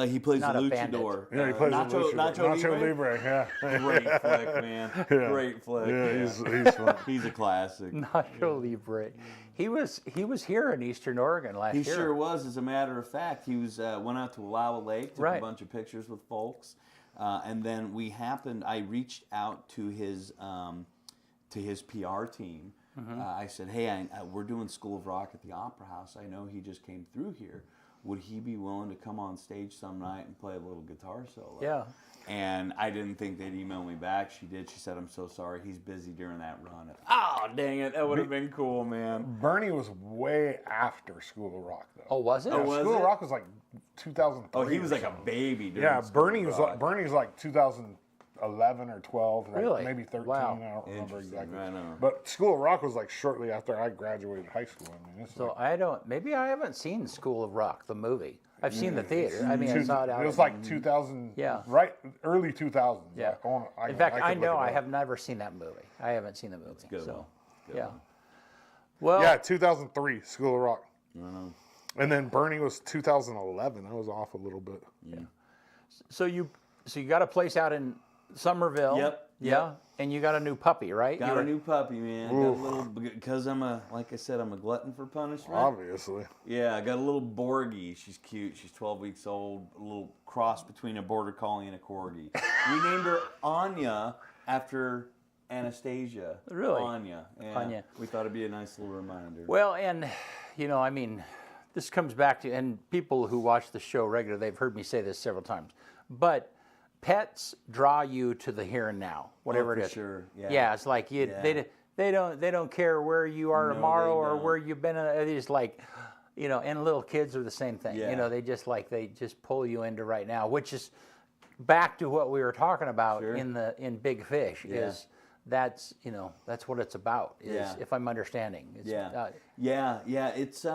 Speaker 4: He plays
Speaker 1: not
Speaker 4: a
Speaker 1: a bandit.
Speaker 4: luchador.
Speaker 2: Yeah, he plays
Speaker 4: Nacho
Speaker 2: Libre. Yeah.
Speaker 4: Great flick, man. Great flick.
Speaker 2: Yeah, he's fun.
Speaker 4: He's a classic.
Speaker 1: Nacho Libre. He was here in Eastern Oregon last year.
Speaker 4: He sure was. As a matter of fact, he was went out to Wallowa Lake, took a bunch of pictures with folks, and then I reached out to his PR team. I said, "Hey, we're doing School of Rock at the Opera House. I know he just came through here. Would he be willing to come on stage some night and play a little guitar solo?"
Speaker 1: Yeah.
Speaker 4: And I didn't think they'd email me back. She did. She said, "I'm so sorry. He's busy during that run." Oh, dang it. That would have been cool, man.
Speaker 2: Bernie was way after School of Rock, though.
Speaker 1: Oh, was it?
Speaker 2: Yeah,
Speaker 4: was
Speaker 2: School
Speaker 4: it?
Speaker 2: of Rock was like 2003.
Speaker 4: Oh, he was
Speaker 2: or
Speaker 4: like a
Speaker 2: something.
Speaker 4: baby during
Speaker 2: Yeah,
Speaker 4: School of
Speaker 2: Bernie's
Speaker 4: Rock.
Speaker 2: like 2000. 11 or 12, like
Speaker 1: Really?
Speaker 2: maybe 13.
Speaker 1: Wow.
Speaker 2: I don't remember
Speaker 4: Interesting,
Speaker 2: exactly.
Speaker 4: I know.
Speaker 2: But School of Rock was like shortly after I graduated high school. I mean, it's
Speaker 1: So
Speaker 2: like,
Speaker 1: maybe I haven't seen School of Rock, the movie. I've seen the theater. I mean, I saw it out.
Speaker 2: It was like 2000,
Speaker 1: Yeah.
Speaker 2: right, early 2000s.
Speaker 1: Yeah. In
Speaker 2: I
Speaker 1: fact,
Speaker 2: could
Speaker 1: I
Speaker 2: look
Speaker 1: know
Speaker 2: it
Speaker 1: I
Speaker 2: up.
Speaker 1: have never seen that movie. I haven't seen the movie.
Speaker 4: Good
Speaker 1: So,
Speaker 4: one. Good
Speaker 1: yeah.
Speaker 4: one.
Speaker 1: Well,
Speaker 2: Yeah, 2003, School of Rock.
Speaker 4: I know.
Speaker 2: And then Bernie was 2011. I was off a little bit.
Speaker 1: so you got a place out in Somerville.
Speaker 4: Yep,
Speaker 1: Yeah.
Speaker 4: yep.
Speaker 1: And you got a new puppy, right?
Speaker 4: Got
Speaker 1: You were-
Speaker 4: a new puppy, man. Got a little, because like I said, I'm a glutton for punishment.
Speaker 2: Obviously.
Speaker 4: Yeah, I got a little Borgie. She's cute. She's 12 weeks old. A little cross between a border collie and a corgi. We named her Anya after Anastasia.
Speaker 1: Really?
Speaker 4: Anya. Yeah.
Speaker 1: Anya.
Speaker 4: We thought it'd be a nice little reminder.
Speaker 1: Well, and I mean, this comes back to, and people who watch the show regularly, they've heard me say this several times, but pets draw you to the here and now, whatever
Speaker 4: for
Speaker 1: it is.
Speaker 4: sure, yeah.
Speaker 1: Yeah, it's like
Speaker 4: Yeah.
Speaker 1: they don't care where you are
Speaker 4: No,
Speaker 1: tomorrow
Speaker 4: they
Speaker 1: or
Speaker 4: don't.
Speaker 1: where you've been. It's like, and little kids are the same thing.
Speaker 4: Yeah.
Speaker 1: They just pull you into right now, which is back to what we were talking about
Speaker 4: Sure.
Speaker 1: in Big Fish.
Speaker 4: Yeah.
Speaker 1: Is that's what it's about. Is
Speaker 4: Yeah.
Speaker 1: if I'm understanding. It's,
Speaker 4: Yeah. It's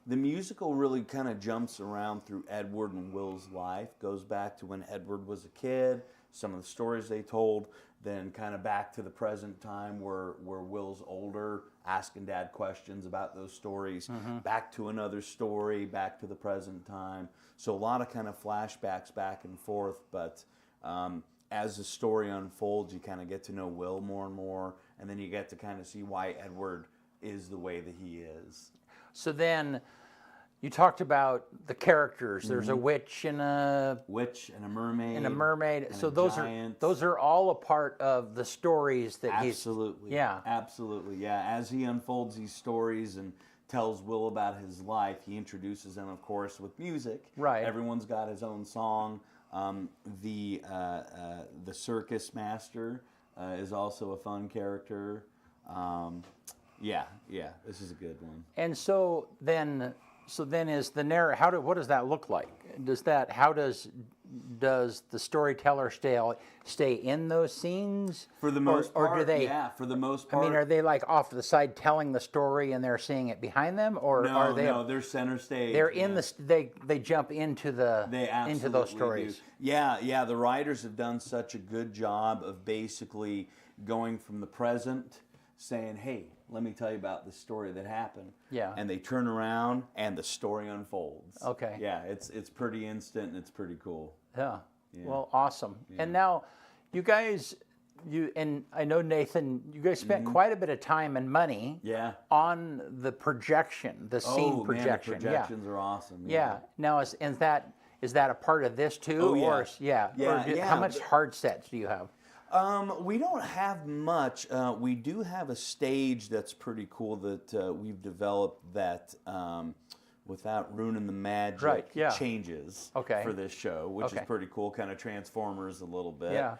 Speaker 4: the musical really kind of jumps around through Edward and Will's life. Goes back to when Edward was a kid, some of the stories they told, then kind of back to the present time where Will's older, asking Dad questions about those stories, back to another story, back to the present time. So a lot of kind of flashbacks back and forth, but as the story unfolds, you kind of get to know Will more and more, and then you get to kind of see why Edward is the way that he is.
Speaker 1: So then, you talked about the characters. There's a witch and a
Speaker 4: mermaid.
Speaker 1: mermaid. So
Speaker 4: a
Speaker 1: those
Speaker 4: giant.
Speaker 1: are all a part of the stories that
Speaker 4: Absolutely.
Speaker 1: Yeah.
Speaker 4: Absolutely. Yeah. As he unfolds these stories and tells Will about his life, he introduces them, of course, with music.
Speaker 1: Right.
Speaker 4: Everyone's got his own song. The circus master is also a fun character. Yeah. This is a good one.
Speaker 1: And so then is the narrative. What does that look like? Does the storyteller stay in those scenes
Speaker 4: For the most part,
Speaker 1: or do they?
Speaker 4: Yeah, for the most
Speaker 1: I
Speaker 4: part.
Speaker 1: mean, are they like off to the side telling the story and they're seeing it behind them, or are they?
Speaker 4: No, they're center stage.
Speaker 1: They're in they jump into the
Speaker 4: They absolutely
Speaker 1: into those stories.
Speaker 4: do. Yeah. The writers have done such a good job of basically going from the present, saying, "Hey, let me tell you about the story that happened."
Speaker 1: Yeah.
Speaker 4: And they turn around and the story unfolds.
Speaker 1: Okay.
Speaker 4: Yeah, it's pretty instant and it's pretty cool.
Speaker 1: Yeah. Well, awesome. And now, you guys, and I know Nathan, you guys spent quite a bit of time and money.
Speaker 4: Yeah.
Speaker 1: On the projection, the scene projection.
Speaker 4: Man, the projections are awesome.
Speaker 1: Yeah. Now, is that a part of this too?
Speaker 4: Oh, yeah.
Speaker 1: Or, yeah.
Speaker 4: Yeah,
Speaker 1: Or
Speaker 4: yeah.
Speaker 1: How much hard sets do you have?
Speaker 4: We don't have much. We do have a stage that's pretty cool that we've developed that, without ruining the magic,
Speaker 1: Right, yeah.
Speaker 4: changes
Speaker 1: Okay.
Speaker 4: for this show, which is
Speaker 1: Okay.
Speaker 4: pretty cool. Kind of Transformers a little bit.
Speaker 1: Yeah.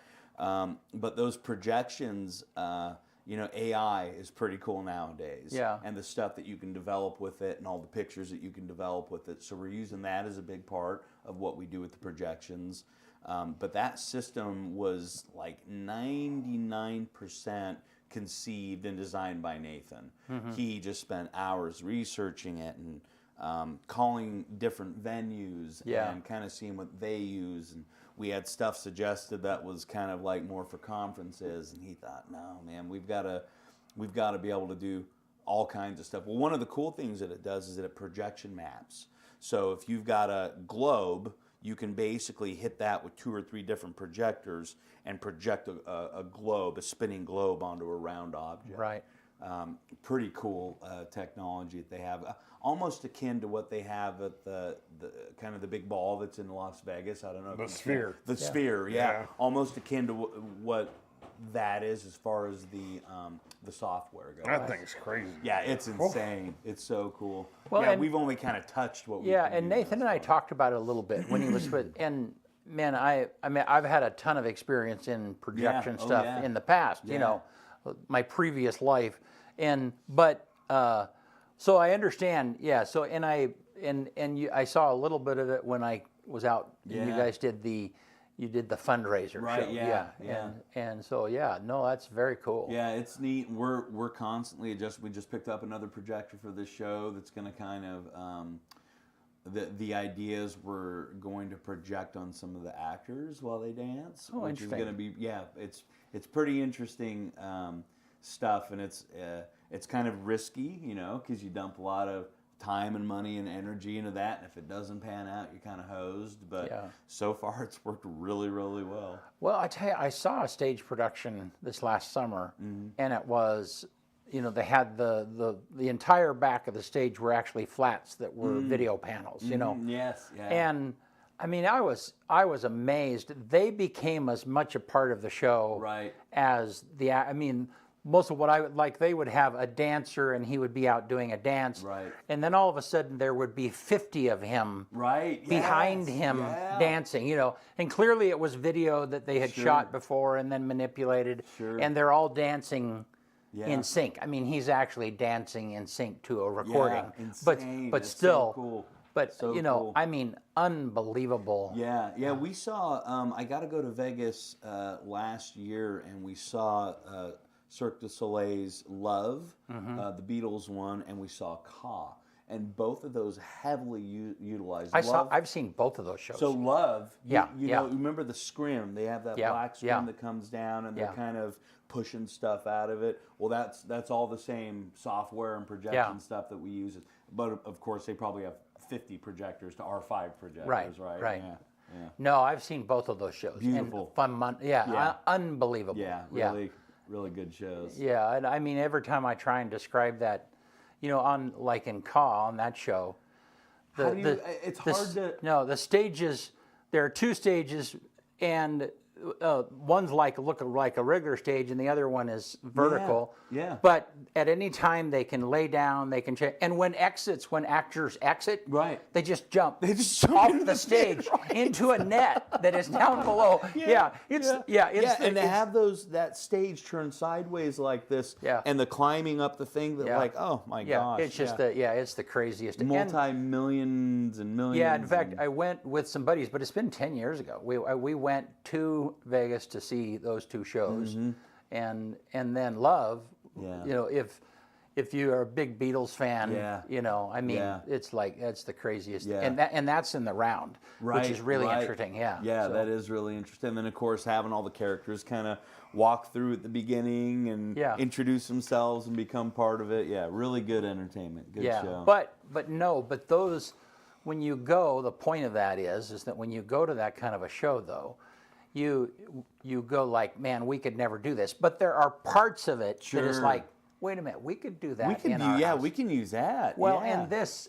Speaker 4: But those projections, AI is pretty cool nowadays.
Speaker 1: Yeah.
Speaker 4: And the stuff that you can develop with it and all the pictures that you can develop with it. So we're using that as a big part of what we do with the projections. But that system was like 99% conceived and designed by Nathan. He just spent hours researching it and calling different venues
Speaker 1: Yeah.
Speaker 4: and kind of seeing what they use. And we had stuff suggested that was kind of like more for conferences. And he thought, no, man, we've got to be able to do all kinds of stuff. Well, one of the cool things that it does is that it projection maps. So if you've got a globe, you can basically hit that with 2 or 3 different projectors and project a globe, a spinning globe, onto a round object.
Speaker 1: Right.
Speaker 4: Pretty cool technology that they have, almost akin to what they have at the kind of the big ball that's in Las Vegas. I don't know.
Speaker 2: The Sphere.
Speaker 4: The Sphere, yeah. Almost akin to what that is as far as the software goes.
Speaker 2: That thing's crazy.
Speaker 4: Yeah, it's insane. It's so cool.
Speaker 1: Well,
Speaker 4: yeah,
Speaker 1: and-
Speaker 4: we've only kind of touched what we
Speaker 1: Yeah,
Speaker 4: can
Speaker 1: and
Speaker 4: do
Speaker 1: Nathan
Speaker 4: thus
Speaker 1: and I
Speaker 4: far.
Speaker 1: talked about it a little bit when he was with, and man, I mean, I've had a ton of experience in projection
Speaker 4: Oh,
Speaker 1: stuff
Speaker 4: yeah.
Speaker 1: in the past,
Speaker 4: Yeah.
Speaker 1: my previous life, but so I understand, yeah. So I saw a little bit of it when I was out. And you
Speaker 4: Yeah.
Speaker 1: guys did the you did the fundraiser
Speaker 4: Right,
Speaker 1: show.
Speaker 4: yeah.
Speaker 1: And so no, that's very cool.
Speaker 4: Yeah, it's neat. We're constantly adjusting. We just picked up another projector for this show that's going to kind of the ideas we're going to project on some of the actors while they dance,
Speaker 1: Oh,
Speaker 4: which is
Speaker 1: interesting.
Speaker 4: going to be it's pretty interesting stuff, and it's kind of risky, because you dump a lot of time and money and energy into that, and if it doesn't pan out, you're kind of hosed. But so far, it's worked really, really well.
Speaker 1: Well, I tell you, I saw a stage production this last summer, and it was, they had the entire back of the stage were actually flats that were video panels,
Speaker 4: Yes, yeah.
Speaker 1: And I mean, I was amazed. They became as much a part of the show
Speaker 4: Right.
Speaker 1: as most of what I would like, they would have a dancer and he would be out doing a dance.
Speaker 4: Right.
Speaker 1: And then all of a sudden there would be 50 of him
Speaker 4: Right.
Speaker 1: behind
Speaker 4: Yes,
Speaker 1: him
Speaker 4: yeah.
Speaker 1: dancing, And clearly it was video that they had shot before and then manipulated.
Speaker 4: Sure.
Speaker 1: And they're all dancing
Speaker 4: Yeah.
Speaker 1: in sync. I mean, he's actually dancing in sync to a recording.
Speaker 4: Yeah, insane.
Speaker 1: But
Speaker 4: It's
Speaker 1: still,
Speaker 4: so cool.
Speaker 1: but
Speaker 4: So cool.
Speaker 1: I mean, unbelievable.
Speaker 4: Yeah. We saw. I got to go to Vegas last year, and we saw Cirque du Soleil's Love, the Beatles one, and we saw Ka, and both of those heavily utilized.
Speaker 1: I've seen both of those shows.
Speaker 4: So Love, you
Speaker 1: Yeah.
Speaker 4: know, remember the scrim? They have that
Speaker 1: Yeah,
Speaker 4: black scrim
Speaker 1: yeah.
Speaker 4: that comes down, and
Speaker 1: Yeah.
Speaker 4: they're kind of pushing stuff out of it. Well, that's all the same software and projection
Speaker 1: Yeah.
Speaker 4: stuff that we use. But of course, they probably have 50 projectors to our 5 projectors,
Speaker 1: Right,
Speaker 4: right?
Speaker 1: right.
Speaker 4: Yeah.
Speaker 1: No, I've seen both of those shows.
Speaker 4: Beautiful.
Speaker 1: And fun,
Speaker 4: Yeah.
Speaker 1: unbelievable.
Speaker 4: Yeah, really good shows.
Speaker 1: Yeah, and I mean, every time I try and describe that, on like in Ka on that show,
Speaker 4: It's hard to.
Speaker 1: No, the stages. There are 2 stages, and one's look like a regular stage, and the other one is vertical.
Speaker 4: Yeah.
Speaker 1: But at any time they can lay down, they can check. And when actors exit,
Speaker 4: Right.
Speaker 1: they just jump.
Speaker 4: They just jump
Speaker 1: off
Speaker 4: into
Speaker 1: the
Speaker 4: the
Speaker 1: stage
Speaker 4: pit, right.
Speaker 1: into a net that is down below.
Speaker 4: And to have that stage turn sideways like this,
Speaker 1: Yeah.
Speaker 4: and the climbing up the thing that,
Speaker 1: Yeah.
Speaker 4: oh my
Speaker 1: Yeah,
Speaker 4: gosh,
Speaker 1: it's just it's the craziest. And-
Speaker 4: multi-millions and millions.
Speaker 1: Yeah, in fact, I went with some buddies, but it's been 10 years ago. We went to Vegas to see those 2 shows, and then Love.
Speaker 4: Yeah.
Speaker 1: If you are a big Beatles fan,
Speaker 4: Yeah.
Speaker 1: it's the craziest.
Speaker 4: Yeah.
Speaker 1: And that's in the round, which is really
Speaker 4: right.
Speaker 1: interesting. Yeah.
Speaker 4: Yeah,
Speaker 1: So,
Speaker 4: that is really interesting. And then, of course, having all the characters kind of walk through at the beginning and introduce themselves and become part of it. Yeah, really good entertainment. Good show.
Speaker 1: But those, when you go, the point of that is that when you go to that kind of a show, though, you go like, man, we could never do this. But there are parts of it that is
Speaker 4: Sure.
Speaker 1: like, wait a minute, we could do that.
Speaker 4: we can
Speaker 1: in our house.
Speaker 4: we can use that.
Speaker 1: Well,
Speaker 4: yeah.
Speaker 1: and this,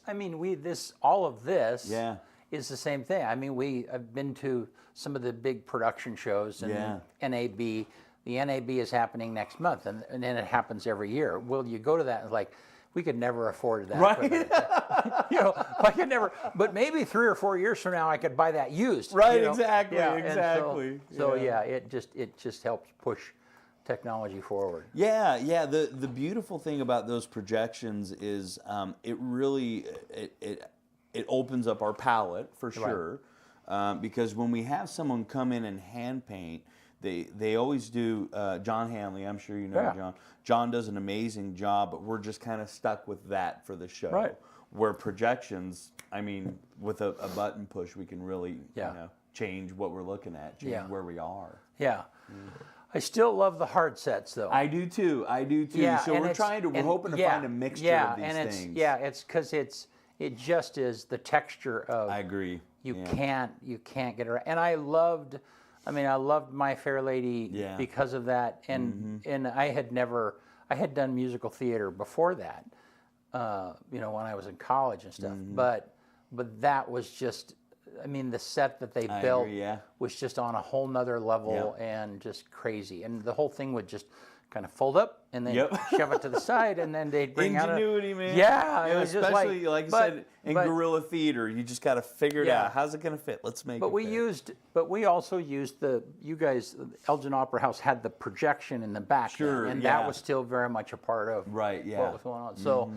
Speaker 1: all of this
Speaker 4: Yeah.
Speaker 1: is the same thing. I mean, I've been to some of the big production shows and
Speaker 4: Yeah.
Speaker 1: NAB. The NAB is happening next month, and then it happens every year. Well, you go to that, and it's like, we could never afford that.
Speaker 4: Right.
Speaker 1: equipment. I could never, but maybe 3 or 4 years from now, I could buy that used.
Speaker 4: Right, exactly,
Speaker 1: Yeah, and
Speaker 4: exactly.
Speaker 1: So it just helps push technology forward.
Speaker 4: Yeah. The beautiful thing about those projections is it really it opens up our palette for sure, because when we have someone come in and hand paint, they always do. John Hanley, I'm sure you know John. John does an amazing job, but we're just kind of stuck with that for the show.
Speaker 1: Right.
Speaker 4: Where projections, I mean, with a button push, we can really change what we're looking at, change where we are.
Speaker 1: Yeah. I still love the hard sets, though.
Speaker 4: I do too.
Speaker 1: Yeah,
Speaker 4: So
Speaker 1: and
Speaker 4: we're hoping to find a mixture of these things.
Speaker 1: It's because it just is the texture of.
Speaker 4: I agree.
Speaker 1: You can't get around. And I loved My Fair Lady because of that. And I had done musical theater before that, when I was in college and stuff. But that was just, the set that they built was just on a whole nother level and just crazy. And the whole thing would just kind of fold up and then shove it to the side, and then they'd bring
Speaker 4: Ingenuity,
Speaker 1: out
Speaker 4: man.
Speaker 1: Yeah, it was
Speaker 4: especially
Speaker 1: just
Speaker 4: like you said in guerrilla theater, you just got to figure it out. How's it going to fit? Let's make it.
Speaker 1: But we also used you guys, Elgin Opera House had the projection in the back,
Speaker 4: Sure,
Speaker 1: and that was still very much a part of what was going on. So,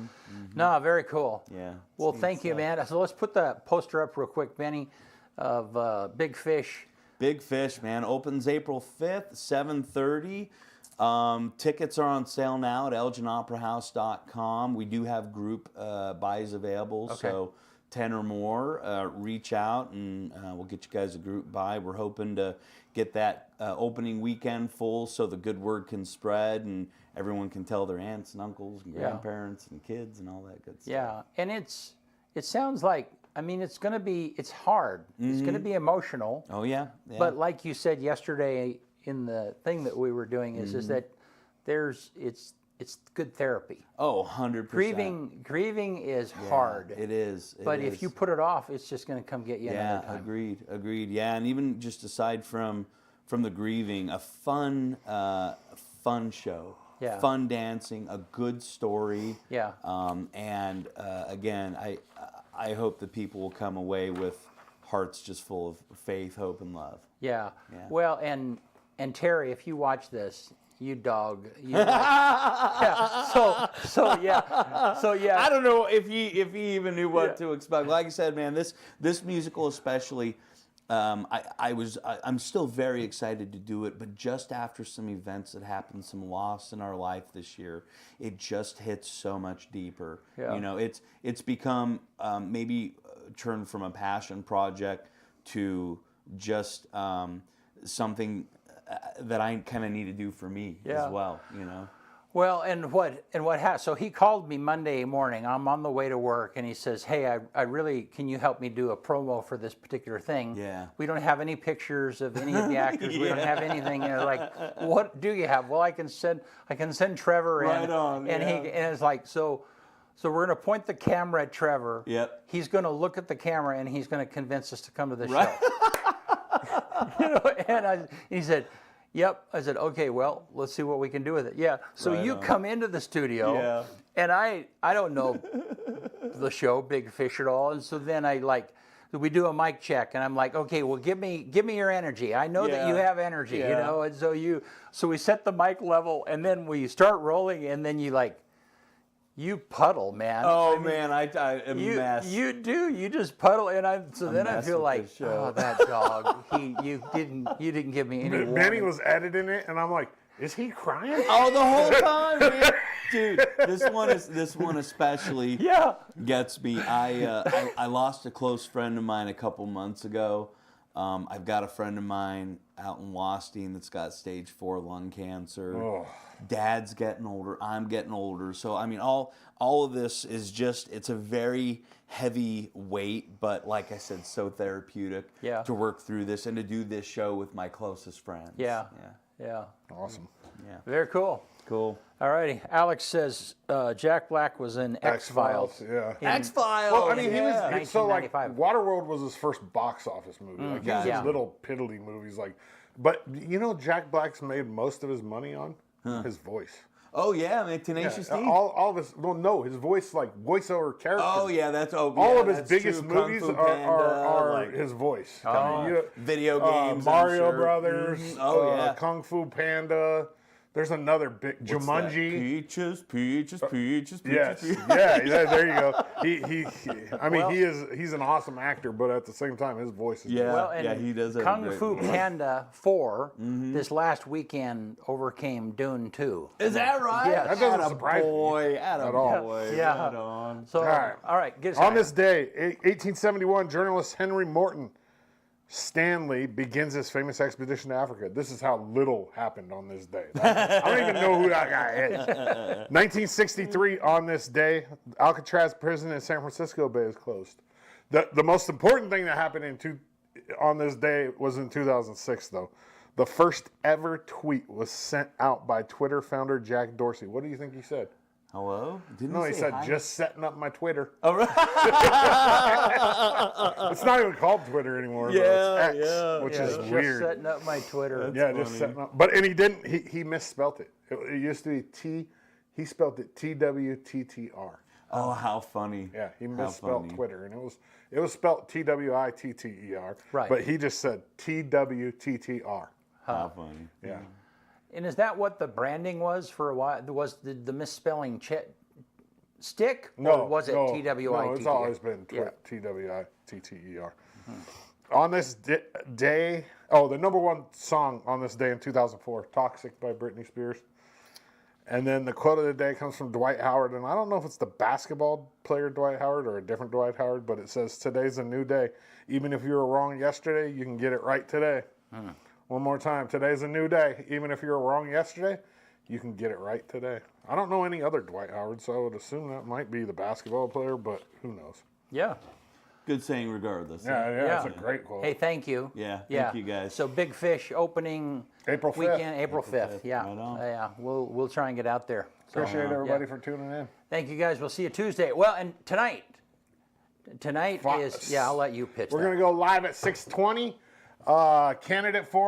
Speaker 1: no, very cool.
Speaker 4: Yeah.
Speaker 1: Well, thank you, man. So let's put the poster up real quick, Benny, of Big Fish
Speaker 4: Big Fish, man. Opens April 5th, 7:30. Tickets are on sale now at elginoperahouse.com. We do have group buys available, so 10 or more. Reach out and we'll get you guys a group buy. We're hoping to get that opening weekend full so the good word can spread and everyone can tell their aunts and uncles and grandparents and kids and all that good stuff.
Speaker 1: Yeah, and it sounds like, I mean, it's hard. It's going to be emotional.
Speaker 4: Oh, yeah.
Speaker 1: But like you said yesterday in the thing that we were doing is that it's good therapy.
Speaker 4: Oh, 100%.
Speaker 1: Grieving is hard.
Speaker 4: It is.
Speaker 1: But if you put it off, it's just going to come get you another time.
Speaker 4: Agreed. Yeah, and even just aside from the grieving, a fun show.
Speaker 1: Yeah.
Speaker 4: Fun dancing, a good story.
Speaker 1: Yeah.
Speaker 4: And again, I hope that people will come away with hearts just full of faith, hope, and love.
Speaker 1: Yeah.
Speaker 4: Yeah.
Speaker 1: Well, and Terry, if you watch this, you dog. Yeah. So yeah.
Speaker 4: I don't know if he even knew what to expect. Like I said, man, this musical especially, I'm still very excited to do it, but just after some events that happened, some loss in our life this year, it just hits so much deeper.
Speaker 1: Yeah.
Speaker 4: You know, it's become maybe turned from a passion project to just something that I kind of need to do for me as well. You know.
Speaker 1: Well, so he called me Monday morning. I'm on the way to work, and he says, "Hey, I really, can you help me do a promo for this particular thing?
Speaker 4: Yeah.
Speaker 1: We don't have any pictures of any of the actors. We don't have anything." And like, what do you have? Well, I can send Trevor in.
Speaker 4: Right on,
Speaker 1: And
Speaker 4: yeah.
Speaker 1: and it's like, so we're going to point the camera at Trevor.
Speaker 4: Yep.
Speaker 1: He's going to look at the camera, and he's going to convince us to come to the
Speaker 4: Right.
Speaker 1: show. And he said, "Yep." I said, "Okay, well, let's see what we can do with it." Yeah. So
Speaker 4: Right
Speaker 1: you
Speaker 4: on.
Speaker 1: come into the studio, and I don't know the show Big Fish at all, and so then we do a mic check, and I'm like, "Okay, well, give me your energy. I know that you have energy, you know." And so we set the mic level, and then we start rolling, and then you puddle, man.
Speaker 4: Oh, I mean, I am a mess.
Speaker 1: You do. You just puddle, and then I feel like,
Speaker 4: this show.
Speaker 1: oh, that dog. You didn't give me any warning.
Speaker 2: Benny was editing it, and I'm like, is he crying?
Speaker 4: Oh, the whole time, man. Dude, this one especially gets me. I lost a close friend of mine a couple months ago. I've got a friend of mine out in Washington that's got stage 4 lung cancer.
Speaker 2: Oh.
Speaker 4: Dad's getting older. I'm getting older. So I mean, all of this is it's a very heavy weight, but like I said, so therapeutic to work through this and to do this show with my closest friends.
Speaker 1: Yeah.
Speaker 2: Awesome.
Speaker 4: Yeah.
Speaker 1: Very cool.
Speaker 4: Cool.
Speaker 1: All righty. Alex says Jack Black was in X-Files.
Speaker 2: Yeah.
Speaker 4: X-Files.
Speaker 2: Well, I mean, he was
Speaker 1: Yeah.
Speaker 2: so like
Speaker 1: 1995.
Speaker 2: Waterworld was his first box office movie. Like he was in little piddly movies, like. But you know, Jack Black's made most of his money on his voice.
Speaker 4: Oh yeah, man, Tenacious D.
Speaker 2: All of his, well, no, his voice, like voiceover characters.
Speaker 4: Oh yeah,
Speaker 2: All of his
Speaker 4: that's
Speaker 2: biggest
Speaker 4: true. Kung
Speaker 2: movies
Speaker 4: Fu
Speaker 2: are
Speaker 4: Panda, like
Speaker 2: his voice.
Speaker 4: video games, I'm
Speaker 2: Mario
Speaker 4: sure.
Speaker 2: Brothers.
Speaker 4: Mhm. Oh yeah,
Speaker 2: Kung Fu Panda. There's another big
Speaker 4: What's that?
Speaker 2: Jumanji.
Speaker 4: Peaches.
Speaker 2: Yes, yeah, there you go. He I mean, he's an awesome actor, but at the same time, his voice is
Speaker 1: Well, and
Speaker 4: he does have a
Speaker 1: Kung
Speaker 4: great
Speaker 1: Fu
Speaker 4: voice.
Speaker 1: Panda 4 this last weekend overcame Dune 2.
Speaker 4: Is that right?
Speaker 1: Yes.
Speaker 2: That doesn't surprise me
Speaker 4: at
Speaker 2: all.
Speaker 4: boy.
Speaker 1: Yeah.
Speaker 4: Right on.
Speaker 1: So,
Speaker 2: right.
Speaker 1: all right, get us
Speaker 2: On
Speaker 1: out.
Speaker 2: this day, 1871, journalist Henry Morton Stanley begins his famous expedition to Africa. This is how little happened on this day. I don't even know who that guy is. 1963, on this day, Alcatraz prison in San Francisco Bay is closed. The most important thing that happened on this day was in 2006, though. The first ever tweet was sent out by Twitter founder Jack Dorsey. What do you think he said?
Speaker 4: Hello? Didn't
Speaker 2: No, he
Speaker 4: say
Speaker 2: said,
Speaker 4: hi?
Speaker 2: just setting up my Twitter.
Speaker 4: Oh, right.
Speaker 2: It's not even called Twitter anymore,
Speaker 4: Yeah,
Speaker 2: but it's X,
Speaker 4: yeah.
Speaker 2: which
Speaker 1: Yeah,
Speaker 2: is
Speaker 1: just
Speaker 2: weird.
Speaker 1: setting up my Twitter.
Speaker 2: Yeah, just setting up. But he didn't. He misspelt it. It used to be He spelled it TWTTR.
Speaker 4: Oh, how funny.
Speaker 2: Yeah, he
Speaker 4: How
Speaker 2: misspelled
Speaker 4: funny.
Speaker 2: Twitter, and it was spelled TWITTER.
Speaker 1: Right.
Speaker 2: But he just said TWTTR.
Speaker 4: How funny.
Speaker 2: Yeah.
Speaker 1: And is that what the branding was for a while? Was the misspelling stick?
Speaker 2: No,
Speaker 1: Or was it TWITTR?
Speaker 2: No, it's always been
Speaker 1: Yeah.
Speaker 2: TWITTER. On this day, oh, the number one song on this day in 2004, Toxic by Britney Spears. And then the quote of the day comes from Dwight Howard. And I don't know if it's the basketball player Dwight Howard or a different Dwight Howard, but it says, today's a new day. Even if you were wrong yesterday, you can get it right today. One more time. Today's a new day. Even if you were wrong yesterday, you can get it right today. I don't know any other Dwight Howard, so I would assume that might be the basketball player, but who knows?
Speaker 1: Yeah.
Speaker 4: Good saying regardless.
Speaker 2: Yeah, it's a great quote.
Speaker 1: Hey, thank you.
Speaker 4: Yeah, thank you guys.
Speaker 1: So Big Fish opening
Speaker 2: April 5th.
Speaker 1: weekend, April 5th. Yeah.
Speaker 4: Right on.
Speaker 1: Yeah. We'll try and get out there. So,
Speaker 2: Appreciate everybody for tuning in.
Speaker 1: thank you guys. We'll see you Tuesday. Well, and tonight is I'll let you pitch
Speaker 2: We're
Speaker 1: that.
Speaker 2: going to go live at 6:20. Candidate for